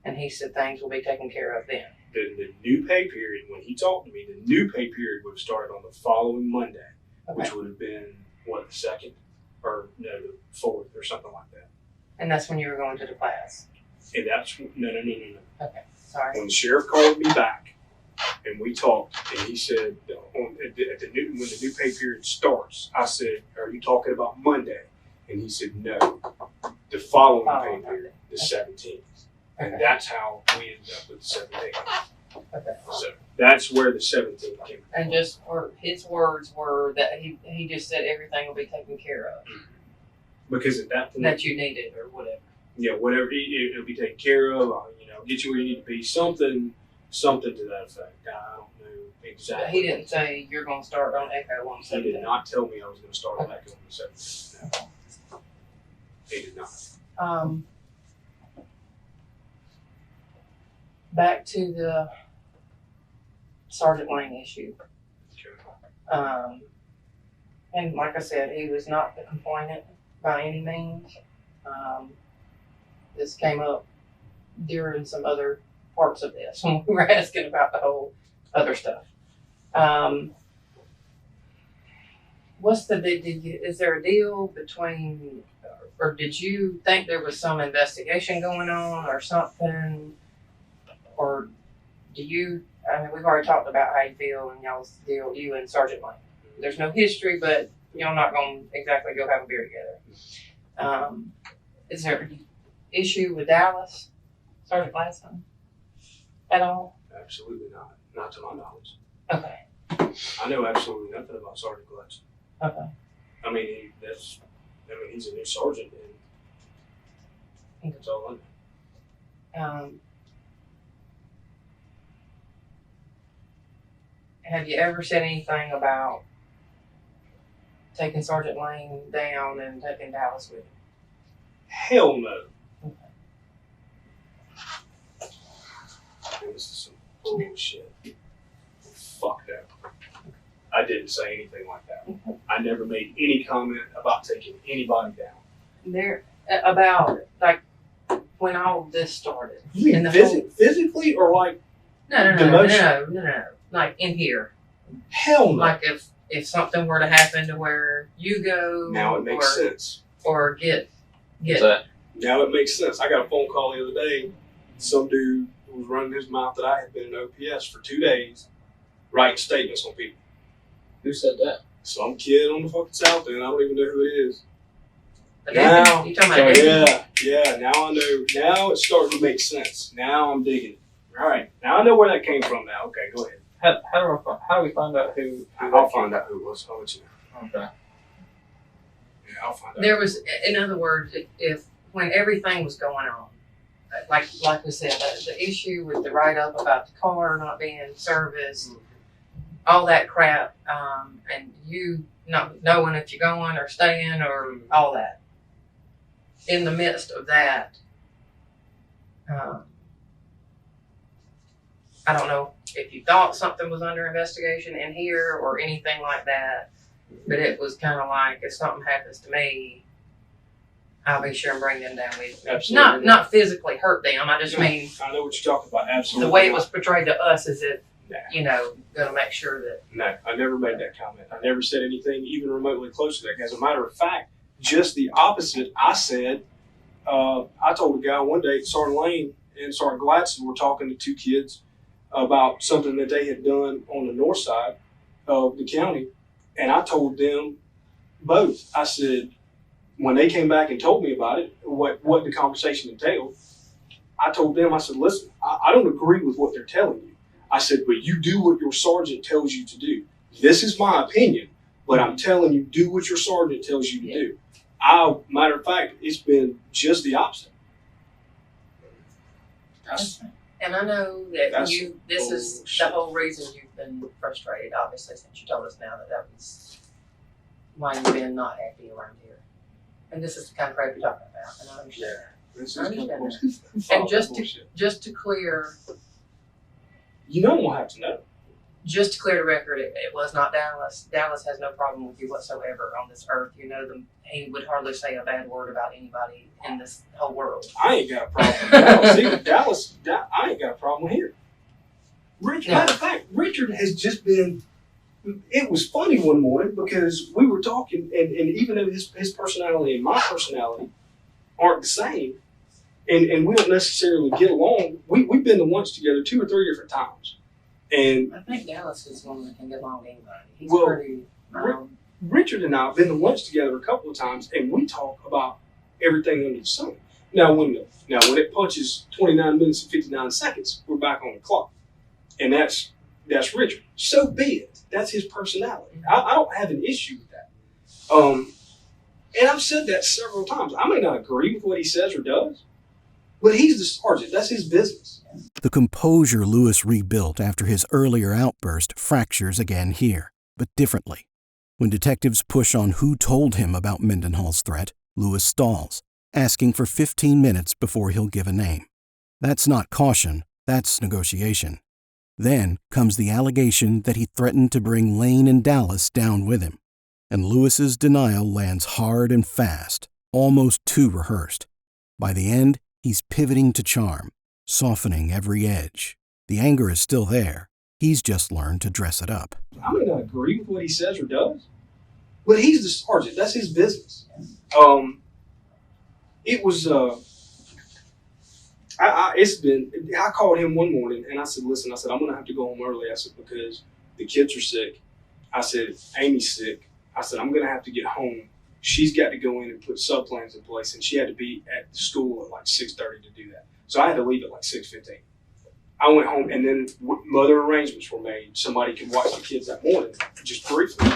Speaker 4: And he said things will be taken care of then.
Speaker 2: The new pay period, when he talked to me, the new pay period would have started on the following Monday, which would have been, the 2nd? Or no, the 4th or something like that.
Speaker 4: And that's when you were going to the class.
Speaker 2: And that's, no.
Speaker 4: Okay, sorry.
Speaker 2: When the sheriff called me back and we talked, and he said, when the new pay period starts, I said, are you talking about Monday? And he said, no, the following pay period, the 17th. And that's how we ended up with the 17th.
Speaker 4: Okay.
Speaker 2: So that's where the 17th came from.
Speaker 4: And just his words were that he just said everything will be taken care of.
Speaker 2: Because at that point,
Speaker 4: that you needed or whatever.
Speaker 2: Yeah, whatever, it'll be taken care of. Get you where you need to be. Something to that effect. I don't know exactly.
Speaker 4: But he didn't say you're going to start on ECHO on the 17th.
Speaker 2: He did not tell me I was going to start on ECHO on the 17th. No. He did not.
Speaker 4: Back to the Sergeant Lane issue. And like I said, he was not the complainant by any means. This came up during some other parts of this when we were asking about the whole other stuff. Is there a deal between, or did you think there was some investigation going on or something? Or we've already talked about how you feel and y'all's deal, you and Sergeant Lane. There's no history, but y'all not going to exactly go have a beer together. Is there an issue with Dallas, Sergeant Gladstone, at all?
Speaker 2: Absolutely not. Not to my knowledge.
Speaker 4: Okay.
Speaker 2: I know absolutely nothing about Sergeant Gladstone.
Speaker 4: Okay.
Speaker 2: I mean, he's a new sergeant, and that's all I know.
Speaker 4: Have you ever said anything about taking Sergeant Lane down and taking Dallas with you?
Speaker 2: Hell no.
Speaker 4: Okay.
Speaker 2: Man, this is some bullshit. Fuck no. I didn't say anything like that.
Speaker 4: Okay.
Speaker 2: I never made any comment about taking anybody down.
Speaker 4: There, about, like, when all this started.
Speaker 2: You
Speaker 4: in
Speaker 2: mean
Speaker 4: the
Speaker 2: physically or like
Speaker 4: No. Like, in here.
Speaker 2: hell no?
Speaker 4: Like, if something were to happen to where you go.
Speaker 2: Now it makes sense.
Speaker 4: Or get.
Speaker 3: What's that?
Speaker 2: Now it makes sense. I got a phone call the other day. Some dude was running his mouth that I had been in OPS for 2 days, writing statements on people.
Speaker 3: Who said that?
Speaker 2: Some kid on the fucking south end. I don't even know who it is.
Speaker 4: Now, you talking about
Speaker 2: Yeah. Now I know. Now it's starting to make sense. Now I'm digging it. All right. Now I know where that came from. Now, okay, go ahead.
Speaker 3: How do we find out who
Speaker 2: I'll find out who it was. I'll let you know.
Speaker 3: Okay.
Speaker 2: Yeah, I'll find out.
Speaker 4: There was, in other words, if when everything was going on, like we said, the issue with the write-up about the car not being serviced, all that crap, and you not knowing if you're going or staying or all that. In the midst of that, I don't know if you thought something was under investigation in here or anything like that, but it was kind of like, if something happens to me, I'll be sure and bring them down with me.
Speaker 2: Absolutely.
Speaker 4: Not physically hurt them. I just mean
Speaker 2: I know what you're talking about. Absolutely.
Speaker 4: the way it was portrayed to us as if,
Speaker 2: Nah.
Speaker 4: going to make sure that.
Speaker 2: No, I never made that comment. I never said anything even remotely close to that. As a matter of fact, just the opposite. I said, I told a guy one day, Sergeant Lane and Sergeant Gladstone were talking to 2 kids about something that they had done on the north side of the county. And I told them both. I said, when they came back and told me about it, what the conversation entailed, I told them, I said, listen, I don't agree with what they're telling you. I said, but you do what your sergeant tells you to do. This is my opinion, but I'm telling you, do what your sergeant tells you to do. Matter of fact, it's been just the opposite.
Speaker 4: And I know that
Speaker 2: That's
Speaker 4: this is
Speaker 2: bullshit.
Speaker 4: the whole reason you've been frustrated, obviously, since you told us now that was why you've been not happy around here. And this is the kind of crap you're talking about, and I understand.
Speaker 2: This
Speaker 4: I
Speaker 2: is
Speaker 4: understand
Speaker 2: bullshit.
Speaker 4: And
Speaker 2: Bullshit.
Speaker 4: just to clear
Speaker 2: You don't want to have to know.
Speaker 4: just to clear the record, it was not Dallas. Dallas has no problem with you whatsoever on this earth. You know them. He would hardly say a bad word about anybody in this whole world.
Speaker 2: I ain't got a problem with Dallas. See, Dallas, I ain't got a problem here. Matter of fact, Richard has just been, it was funny one morning because we were talking, and even though his personality and my personality aren't the same, and we don't necessarily get along, we've been to lunch together 2 or 3 different times. And
Speaker 4: I think Dallas is one that can get along with anybody. He's
Speaker 2: Well,
Speaker 4: pretty.
Speaker 2: Richard and I have been to lunch together a couple of times, and we talk about everything under the sun. Now, when it punches 29 minutes and 59 seconds, we're back on the clock, and that's Richard. So be it. That's his personality. I don't have an issue with that. And I've said that several times. I may not agree with what he says or does, but he's the sergeant. That's his business.
Speaker 1: The composure Lewis rebuilt after his earlier outburst fractures again here, but differently. When detectives push on who told him about Mendenhall's threat, Lewis stalls, asking for 15 minutes before he'll give a name. That's not caution, that's negotiation. Then comes the allegation that he threatened to bring Lane and Dallas down with him. And Lewis's denial lands hard and fast, almost too rehearsed. By the end, he's pivoting to charm, softening every edge. The anger is still there. He's just learned to dress it up.
Speaker 2: I may not agree with what he says or does, but he's the sergeant. That's his business. It was, I called him one morning and I said, listen, I'm going to have to go home early. I said, because the kids are sick. I said, Amy's sick. I said, I'm going to have to get home she's got to go in and put sub-plans in place, and she had to be at the school at like 6:30 to do that. So I had to leave at like 6:15. I went home, and then other arrangements were made. Somebody could watch the kids that morning, just briefly.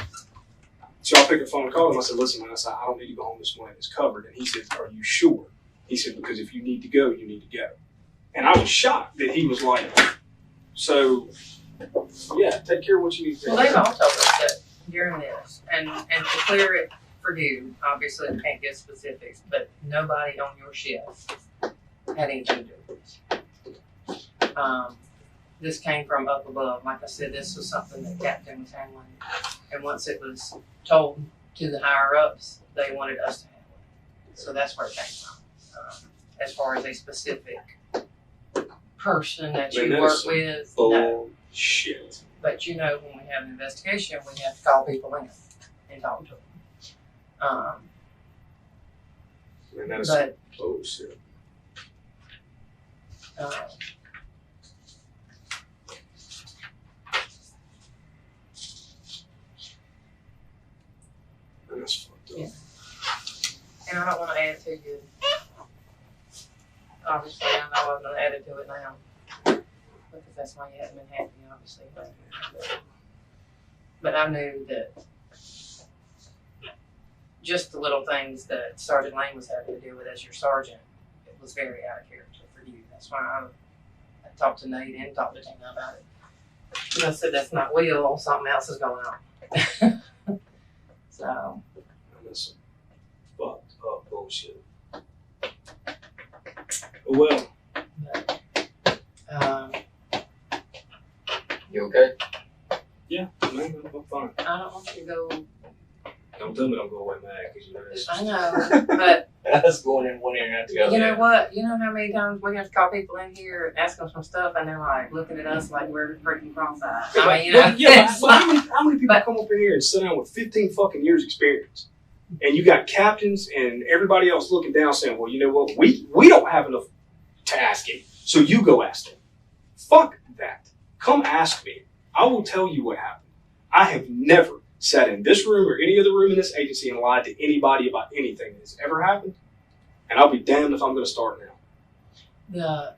Speaker 2: So I picked the phone and called him. I said, listen, man, I said, I don't need to go home this morning. It's covered. And he said, are you sure? He said, because if you need to go, you need to go. And I was shocked that he was like, so, yeah, take care of what you need to take
Speaker 4: Well, they've
Speaker 2: care
Speaker 4: all
Speaker 2: of.
Speaker 4: told us that during this, and to clear it for you, obviously we can't get specifics, but nobody on your shift had anything to do with this. This came from up above. Like I said, this was something that Captain was handling. And once it was told to the higher ups, they wanted us to handle it. So that's where it came from. As far as a specific person that
Speaker 2: Man,
Speaker 4: you
Speaker 2: that
Speaker 4: work
Speaker 2: is some
Speaker 4: with, no.
Speaker 2: Bullshit.
Speaker 4: But you know, when we have an investigation, we have to call people in and talk to them.
Speaker 2: Man, that is
Speaker 4: But
Speaker 2: some bullshit. Man, that's fucked up.
Speaker 4: Yeah. And I don't want to add to you. Obviously, I know I'm going to add it to it now. Because that's why you haven't been happy, obviously. But I knew that just the little things that Sergeant Lane was having to deal with as your sergeant, it was very out of character for you. That's why I talked to Nate and talked to Tina about it. And I said, that's not Will, something else is going on. So.
Speaker 2: That's some fucked up bullshit. Well,
Speaker 3: You okay?
Speaker 2: yeah, man, I'm fine.
Speaker 4: I don't want you to go.
Speaker 2: Don't tell me don't go away mad, because you know that's
Speaker 4: I know, but
Speaker 3: That's going in one ear and out the other.
Speaker 4: you know what? You know how many times we have to call people in here and ask them some stuff, and they're like looking at us like we're freaking cross-eyed. I mean, you know, it's
Speaker 2: but how many people come up in here and sit down with 15 fucking years experience? And you got captains and everybody else looking down saying, well, you know what? We don't have enough to ask him, so you go ask him. Fuck that. Come ask me. I will tell you what happened. I have never sat in this room or any other room in this agency and lied to anybody about anything that has ever happened. And I'll be damned if I'm going to start now.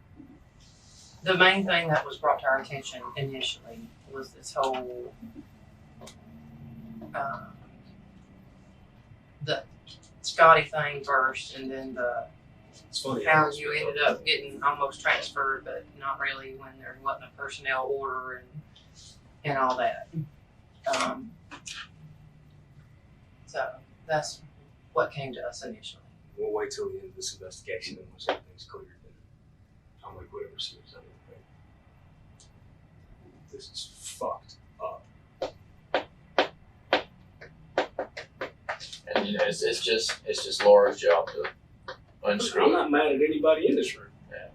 Speaker 4: the main thing that was brought to our attention initially was this whole the Scotty thing first, and then
Speaker 2: It's funny.
Speaker 4: how you ended up getting almost transferred, but not really when there wasn't a personnel order and all that. So that's what came to us initially.
Speaker 2: We'll wait till the end of this investigation, and once everything's cleared, then I'll make whatever decisions I need to make. This is fucked up.
Speaker 3: And you know, it's just Laura's job to unscrew
Speaker 2: I'm
Speaker 3: it.
Speaker 2: not mad at anybody in this room.
Speaker 3: Yeah.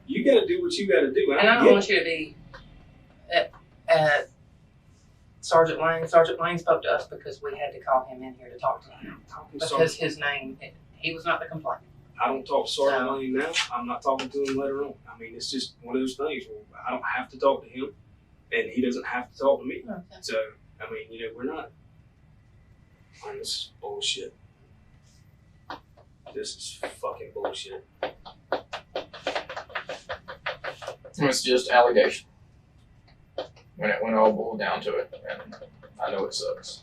Speaker 2: You got to do what you got to do.
Speaker 4: And I don't want you to be at Sergeant Lane. Sergeant Lane spoke to us because we had to call him in here to talk to him. Because his name, he was not the complainant.
Speaker 2: I don't talk to Sergeant
Speaker 4: No.
Speaker 2: Lane now. I'm not talking to him later on. I mean, it's just one of those things where I don't have to talk to him, and he doesn't have to talk to me.
Speaker 4: Okay.
Speaker 2: So, I mean, you know, we're not. Man, this is bullshit. This is fucking bullshit.
Speaker 3: It's just allegation. When it all boiled down to it, and I know it sucks.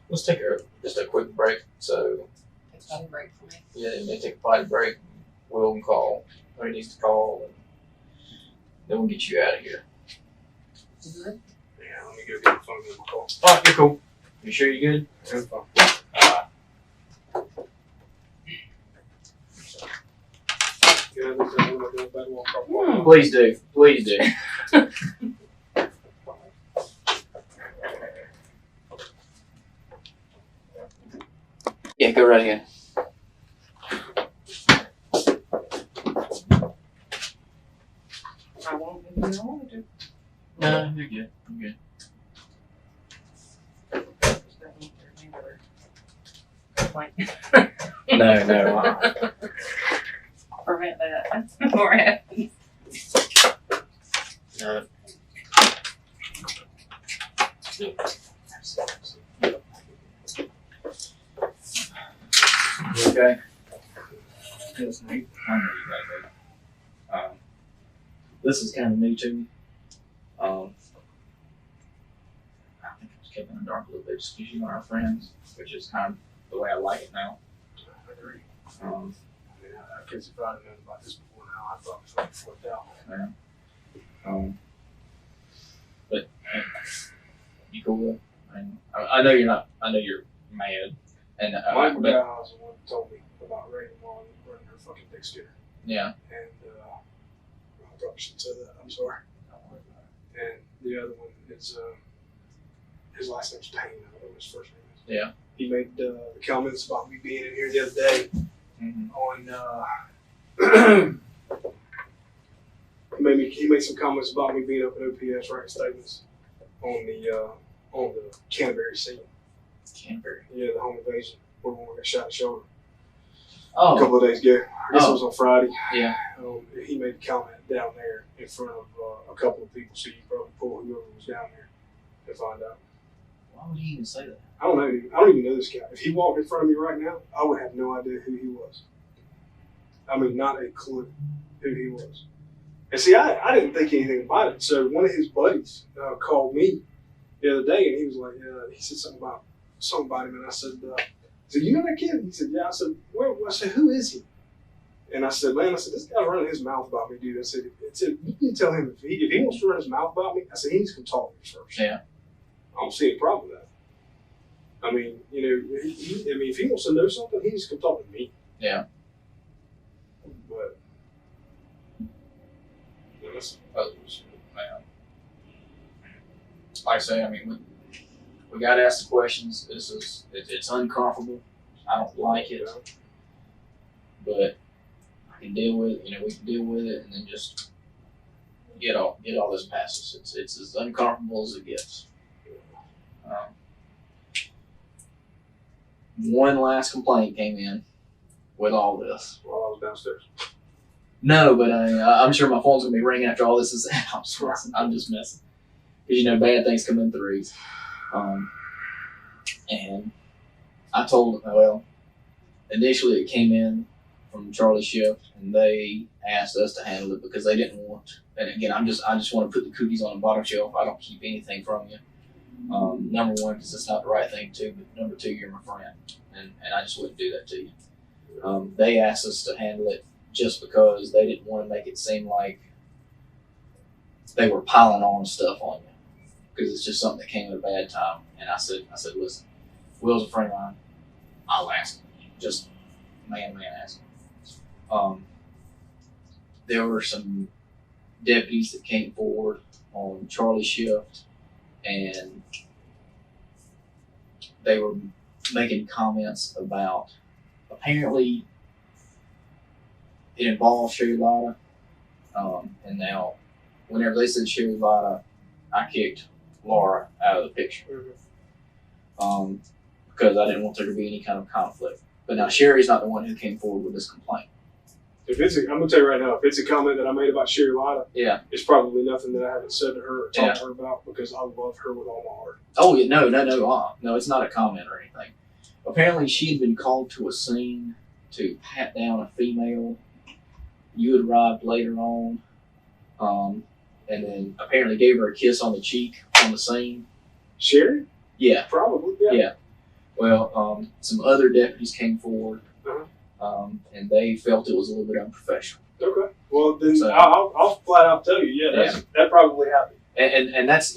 Speaker 3: Let's take just a quick break. So
Speaker 4: It's got a break for me.
Speaker 3: yeah, you may take a potty break. We'll call who needs to call, and then we'll get you out of here.
Speaker 4: You good?
Speaker 2: Yeah, let me go get the phone and call.
Speaker 3: All right, you're cool. You sure you're good?
Speaker 2: I'm fine. Can I look at what I'm doing better while I'm talking?
Speaker 3: Please do. Please do. Yeah, go right ahead.
Speaker 4: I won't if you don't want to.
Speaker 3: No, you're good. You're good.
Speaker 4: Just don't want their neighbor complaint.
Speaker 3: No.
Speaker 4: Prevent that before it happens.
Speaker 3: No. You okay?
Speaker 2: Yes, Nate.
Speaker 3: I know you got it. This is kind of new to me. I think I was kept in the dark a little bit just because you are our friends, which is kind of the way I like it now.
Speaker 2: I agree.
Speaker 3: I
Speaker 2: Because if I'd have known about this before now, I thought it was like flipped out.
Speaker 3: But you cool with it? I know you're not. I know you're mad. And
Speaker 2: Michael
Speaker 3: but,
Speaker 2: Dowd was the one who told me about Ray Vaughn running her fucking dick skinner.
Speaker 3: yeah.
Speaker 2: And I probably shouldn't say that. I'm sorry. And the other one is his last name's Payne. I don't know what his first name is.
Speaker 3: Yeah.
Speaker 2: He made the comments about me being in here the other day on. He made some comments about me being up at OPS writing statements on the Canterbury scene.
Speaker 3: Canterbury.
Speaker 2: Yeah, the home invasion where we got shot in the shoulder
Speaker 3: Oh.
Speaker 2: a couple of days ago. I guess it was on Friday.
Speaker 3: Yeah.
Speaker 2: He made a comment down there in front of a couple of people, so you probably pull whoever was down there to find out.
Speaker 3: Why would he even say that?
Speaker 2: I don't know, dude. I don't even know this guy. If he walked in front of me right now, I would have no idea who he was. I mean, not a clue who he was. And see, I didn't think anything about it. So one of his buddies called me the other day, and he was like, he said something about him, and I said, you know that kid? He said, yeah. I said, where? I said, who is he? And I said, man, this guy's running his mouth about me, dude. I said, you can tell him if he wants to run his mouth about me, I said, he needs to come talk to me first.
Speaker 3: Yeah.
Speaker 2: I don't see any problem with that. I mean, if he wants to know something, he needs to come talk to me.
Speaker 3: Yeah.
Speaker 2: But that's
Speaker 3: like I say, I mean, we got to ask the questions. It's uncomfortable. I don't like it, but I can deal with it. We can deal with it, and then just get all this past us. It's as uncomfortable as it gets. One last complaint came in with all this.
Speaker 2: while I was downstairs.
Speaker 3: No, but I'm sure my phone's gonna be ringing after all this is out. I'm just messing. Because bad things come in threes. And I told initially it came in from Charlie Shift, and they asked us to handle it because they didn't want. And again, I just want to put the cookies on the bottom shelf. I don't keep anything from you. Number one, because it's not the right thing to. But number two, you're my friend, and I just wouldn't do that to you. They asked us to handle it just because they didn't want to make it seem like they were piling on stuff on you, because it's just something that came at a bad time. And I said, listen, Will's a friend of mine. I'll ask him. Just man ask him. There were some deputies that came forward on Charlie Shift, and they were making comments about, apparently it involved Sherry Lotta, and now whenever they said Sherry Lotta, I kicked Laura out of the picture. Because I didn't want there to be any kind of conflict. But now Sherry's not the one who came forward with this complaint.
Speaker 2: I'm gonna tell you right now, if it's a comment that I made about Sherry Lotta,
Speaker 3: Yeah.
Speaker 2: it's probably nothing that I haven't said to her or talked to her about, because I love her with all my heart.
Speaker 3: Oh yeah, no, it's not a comment or anything. Apparently she had been called to a scene to pat down a female. You had arrived later on, and then apparently gave her a kiss on the cheek on the scene.
Speaker 2: Sherry?
Speaker 3: Yeah.
Speaker 2: Probably, yeah.
Speaker 3: Yeah. Well, some other deputies came forward, and they felt it was a little bit unprofessional.
Speaker 2: Okay. Well, then
Speaker 3: So-
Speaker 2: I'll flat out tell you, that probably happened.
Speaker 3: And that's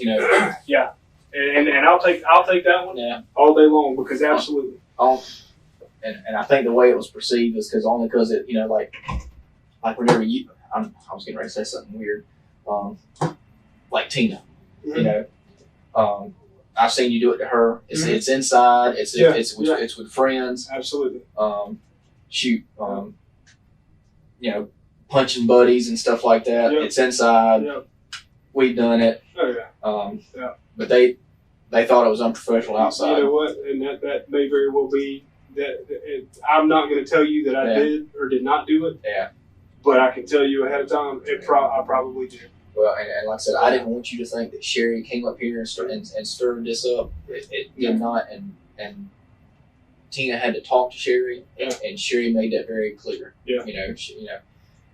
Speaker 2: Yeah. And I'll take that one all day long, because absolutely.
Speaker 3: And I think the way it was perceived is because it like whenever I was getting ready to say something weird, like Tina, I've seen you do it to her. It's inside. It's with friends.
Speaker 2: Absolutely.
Speaker 3: Punching buddies and stuff like that.
Speaker 2: Yep.
Speaker 3: It's inside.
Speaker 2: Yep.
Speaker 3: We've done it.
Speaker 2: Oh yeah.
Speaker 3: But they thought it was unprofessional outside.
Speaker 2: You know what? And that may very well be that. I'm not going to tell you that I did or did not do it.
Speaker 3: Yeah.
Speaker 2: But I can tell you ahead of time, I probably did.
Speaker 3: Well, and like I said, I didn't want you to think that Sherry came up here and stirred this up. It did not, and Tina had to talk to Sherry, and Sherry made that very clear.
Speaker 2: Yeah.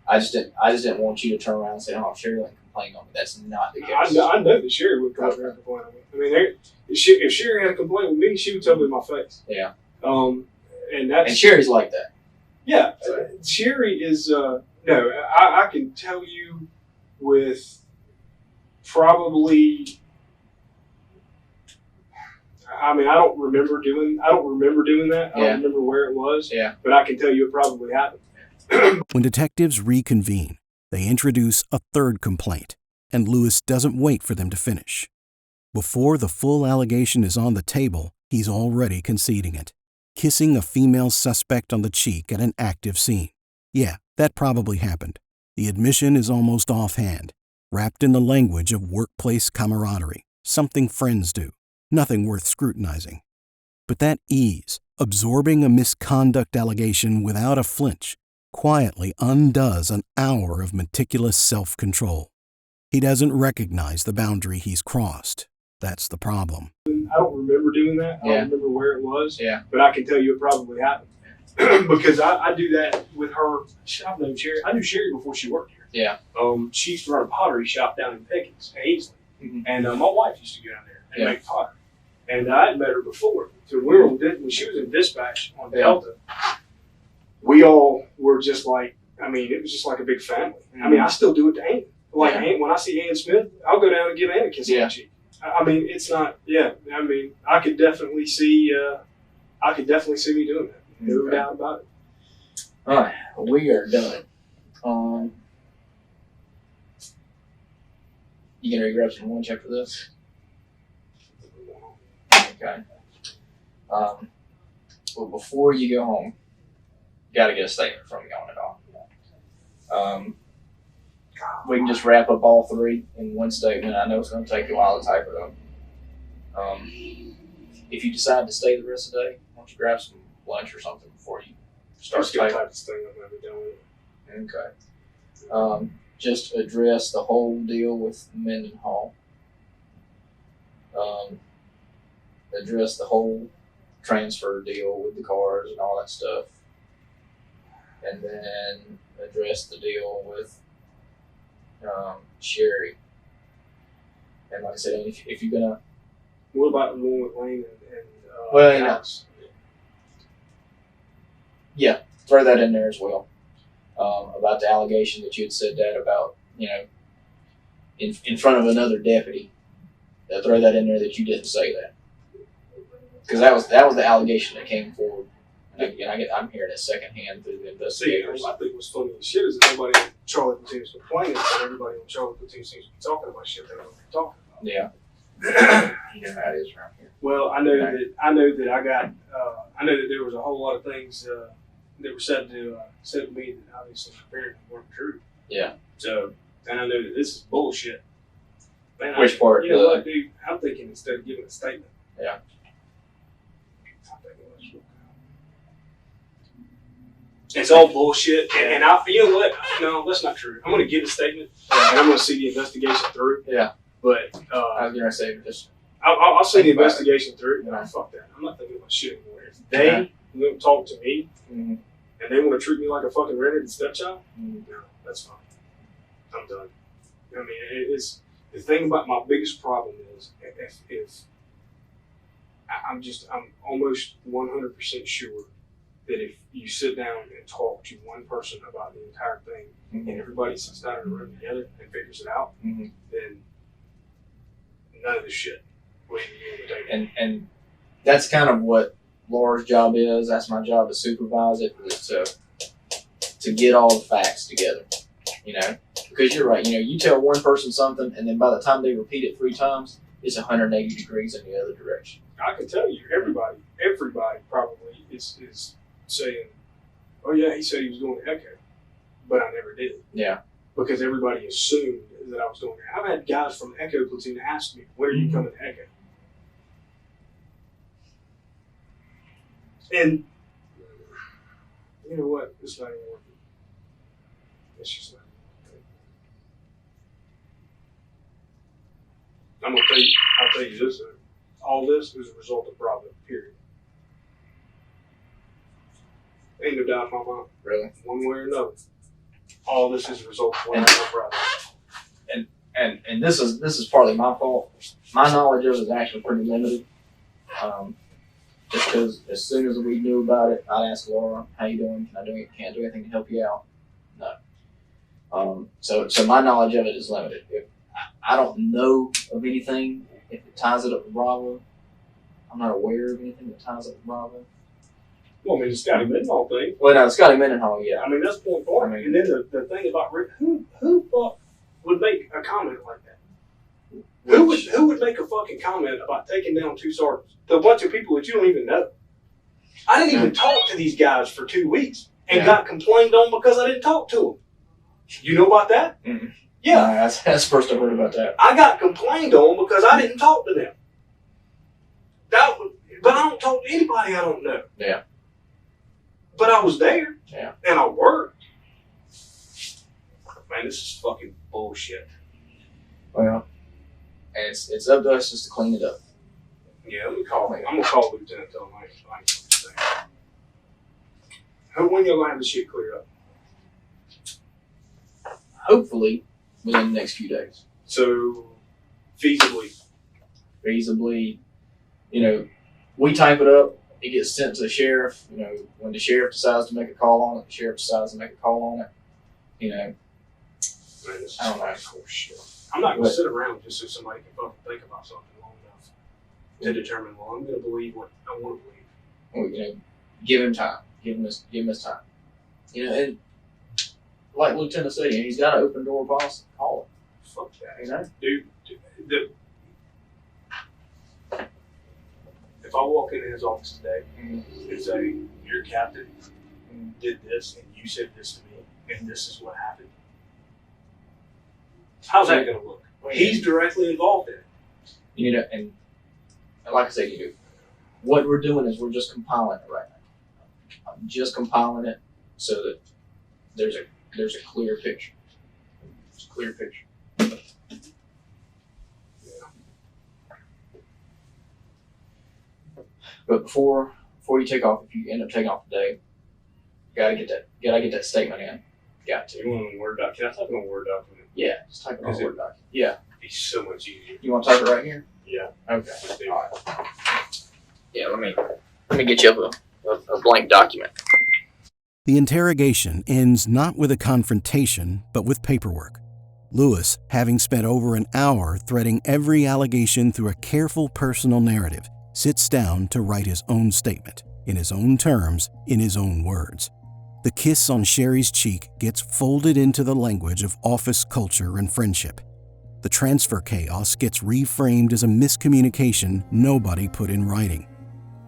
Speaker 3: I just didn't want you to turn around and say, "Oh, Sherry didn't complain on me." That's not the case.
Speaker 2: I know that Sherry would come up here and complain on me. I mean, if Sherry had a complaint with me, she would tell me in my face.
Speaker 3: Yeah.
Speaker 2: And
Speaker 3: Sherry's like that.
Speaker 2: Yeah.
Speaker 3: So.
Speaker 2: Sherry is no. I can tell you with probably. I mean, I don't remember doing that. I don't remember where it was.
Speaker 3: Yeah.
Speaker 2: But I can tell you it probably happened.
Speaker 1: When detectives reconvene, they introduce a third complaint, and Lewis doesn't wait for them to finish. Before the full allegation is on the table, he's already conceding it. Kissing a female suspect on the cheek at an active scene. Yeah, that probably happened. The admission is almost offhand, wrapped in the language of workplace camaraderie, something friends do, nothing worth scrutinizing. But that ease, absorbing a misconduct allegation without a flinch, quietly undoes an hour of meticulous self-control. He doesn't recognize the boundary he's crossed. That's the problem.
Speaker 2: I don't remember doing that. I
Speaker 3: Yeah.
Speaker 2: don't remember where it was.
Speaker 3: Yeah.
Speaker 2: But I can tell you it probably happened. Because I do that with her. I've known Sherry. I knew Sherry before she worked here.
Speaker 3: Yeah.
Speaker 2: She used to run a pottery shop down in Pickens, Ainsley.
Speaker 3: Mm-hmm.
Speaker 2: And my wife used to go down there and
Speaker 3: Yeah.
Speaker 2: make pottery. And I had met her before. So when she was in dispatch on Delta, we all were just like, I mean, it was just like a big family. I mean, I still do it to Ann. Like,
Speaker 3: Yeah.
Speaker 2: Ann, when I see Ann Smith, I'll go down and give Ann a kiss on
Speaker 3: Yeah.
Speaker 2: the cheek. I mean, it's not, I mean, I could definitely see me doing that. No
Speaker 3: Okay.
Speaker 2: doubt about it.
Speaker 3: All right, we are done. You gonna grab some lunch after this? Okay. Well, before you go home, you gotta get a statement from you on it all. We can just wrap up all three in one statement. I know it's gonna take you a while to type it up. If you decide to stay the rest of the day, why don't you grab some lunch or something before you start
Speaker 2: Just gonna
Speaker 3: typing?
Speaker 2: type this thing up and be done with it.
Speaker 3: Okay. Just address the whole deal with Mendenhall. Address the whole transfer deal with the cars and all that stuff. And then address the deal with Sherry. And like I said, if you're gonna,
Speaker 2: What about the one with Lane and
Speaker 3: Well, yeah.
Speaker 2: Alex?
Speaker 3: throw that in there as well. About the allegation that you had said that about, in front of another deputy. Throw that in there that you didn't say that. Because that was the allegation that came forward. And again, I'm hearing it secondhand through the
Speaker 2: See,
Speaker 3: investigators.
Speaker 2: I think what's funny as shit is that nobody on Charlie Platoon is complaining, but everybody on Charlie Platoon seems to be talking about shit they don't want to be talking about.
Speaker 3: Yeah. You know how it is around here.
Speaker 2: Well, I know that I know that there was a whole lot of things that were said to me that obviously apparently weren't true.
Speaker 3: Yeah.
Speaker 2: So, and I know that this is bullshit. Man,
Speaker 3: Which part?
Speaker 2: You know what, dude? I'm thinking instead of giving a statement.
Speaker 3: Yeah.
Speaker 2: I'm thinking it's all bullshit, and you know what? No, that's not true. I'm going to give a statement, and I'm going to see the investigation through.
Speaker 3: Yeah.
Speaker 2: But
Speaker 3: I was gonna say just
Speaker 2: I'll see the
Speaker 3: Think about
Speaker 2: investigation through.
Speaker 3: Yeah.
Speaker 2: Fuck that. I'm not thinking about shit anymore. If they won't talk to me
Speaker 3: mm-hmm.
Speaker 2: and they want to treat me like a fucking rented stepchild,
Speaker 3: Mm-hmm.
Speaker 2: no, that's fine. I'm done. I mean, it's the thing about my biggest problem is if I'm almost 100% sure that if you sit down and talk to one person about the entire thing
Speaker 3: Mm-hmm.
Speaker 2: and everybody sits down in a room together and figures it out,
Speaker 3: Mm-hmm.
Speaker 2: then none of this shit will even be on the table.
Speaker 3: And that's kind of what Laura's job is. That's my job to supervise it, is to get all the facts together. Because you're right. You tell one person something, and then by the time they repeat it 3 times, it's 180 degrees in the other direction.
Speaker 2: I can tell you, everybody probably is saying, "Oh yeah, he said he was going to Echo," but I never did.
Speaker 3: Yeah.
Speaker 2: Because everybody assumed that I was going there. I've had guys from Echo Platoon ask me, "When are you coming to Echo?" And you know what? It's not even worth it. It's just not. I'll tell you this, all this is a result of Bravo, period. Ain't no doubt in my mind.
Speaker 3: Really?
Speaker 2: One way or another. All this is a result of Bravo.
Speaker 3: And this is partly my fault. My knowledge of it is actually pretty limited. Just because as soon as we knew about it, I'd ask Laura, "How you doing? Can I do it? Can't do anything to help you out?" No. So my knowledge of it is limited. If I don't know of anything, if it ties it up with Bravo, I'm not aware of anything that ties it with Bravo.
Speaker 2: Well, I mean, the Scotty Mendenhall thing.
Speaker 3: Well, no, Scotty Mendenhall, yeah.
Speaker 2: I mean, that's point part.
Speaker 3: I mean,
Speaker 2: and then the thing about Rick, who fuck would make a comment like that? Who would make a fucking comment about taking down two sergeants? A bunch of people that you don't even know. I didn't even talk to these guys for 2 weeks and got complained on because I didn't talk to them. You know about that?
Speaker 3: Mm-mm.
Speaker 2: Yeah.
Speaker 3: No, that's the first I've heard about that.
Speaker 2: I got complained on because I didn't talk to them. But I don't talk to anybody I don't know.
Speaker 3: Yeah.
Speaker 2: But I was there.
Speaker 3: Yeah.
Speaker 2: And I worked. Man, this is fucking bullshit.
Speaker 3: Well, and it's up to us just to clean it up.
Speaker 2: Yeah, I'm gonna call Lieutenant tell him I ain't fucking saying. When y'all gonna have this shit cleared up?
Speaker 3: Hopefully within the next few days.
Speaker 2: So, feasibly,
Speaker 3: we type it up, it gets sent to the sheriff. When the sheriff decides to make a call on it, the sheriff decides to make a call on it.
Speaker 2: man, this is
Speaker 3: I don't know.
Speaker 2: fucking shit. I'm not gonna sit around just so somebody can fucking think about something long enough to determine, well, I'm gonna believe what I want to believe.
Speaker 3: Well, give him time. Give him his time. And like Lieutenant said, he's got an open door policy. Call it.
Speaker 2: Fuck that. Dude, if I walk into his office today and say, your captain did this and you said this to me and this is what happened, how's that going to look? He's directly involved in it.
Speaker 3: And like I said, what we're doing is we're just compiling it right now. I'm just compiling it so that there's a clear picture. It's a clear picture. But before you take off, if you end up taking off today, gotta get that statement in. Got to.
Speaker 2: You want it in a Word document? Can I type it on a Word document?
Speaker 3: Yeah, just type it on a Word document. Yeah.
Speaker 2: It'd be so much easier.
Speaker 3: You want to type it right here?
Speaker 2: Yeah.
Speaker 3: Okay. All right. Yeah. Let me get you a blank document.
Speaker 1: The interrogation ends not with a confrontation, but with paperwork. Lewis, having spent over an hour threading every allegation through a careful personal narrative, sits down to write his own statement, in his own terms, in his own words. The kiss on Sherry's cheek gets folded into the language of office culture and friendship. The transfer chaos gets reframed as a miscommunication nobody put in writing.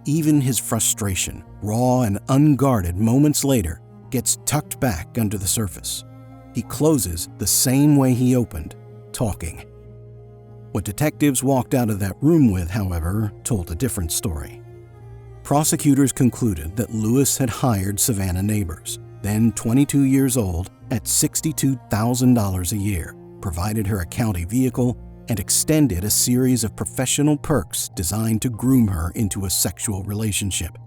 Speaker 1: Even his frustration, raw and unguarded moments later, gets tucked back under the surface. He closes the same way he opened, talking. What detectives walked out of that room with, however, told a different story. Prosecutors concluded that Lewis had hired Savannah Neighbors, then 22 years old, at $62,000 a year, provided her a county vehicle, and extended a series of professional perks designed to groom her into a sexual relationship,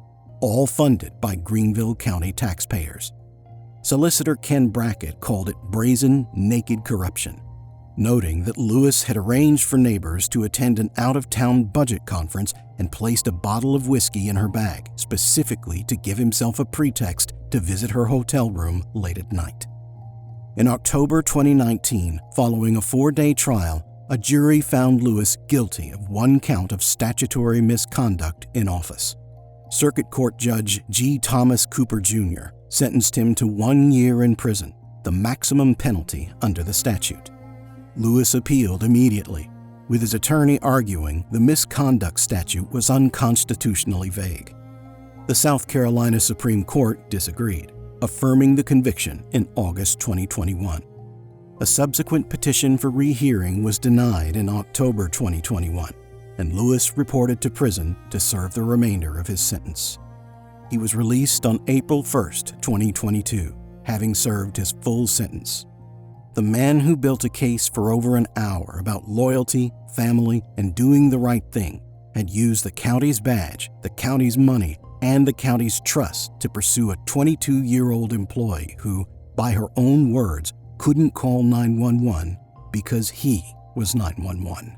Speaker 1: all funded by Greenville County taxpayers. Solicitor Ken Brackett called it brazen, naked corruption, noting that Lewis had arranged for Neighbors to attend an out-of-town budget conference and placed a bottle of whiskey in her bag, specifically to give himself a pretext to visit her hotel room late at night. In October 2019, following a 4-day trial, a jury found Lewis guilty of 1 count of statutory misconduct in office. Circuit Court Judge G. Thomas Cooper Jr. sentenced him to 1 year in prison, the maximum penalty under the statute. Lewis appealed immediately, with his attorney arguing the misconduct statute was unconstitutionally vague. The South Carolina Supreme Court disagreed, affirming the conviction in August 2021. A subsequent petition for rehearing was denied in October 2021, and Lewis reported to prison to serve the remainder of his sentence. He was released on April 1, 2022, having served his full sentence. The man who built a case for over an hour about loyalty, family, and doing the right thing had used the county's badge, the county's money, and the county's trust to pursue a 22-year-old employee who, by her own words, couldn't call 911 because he was 911.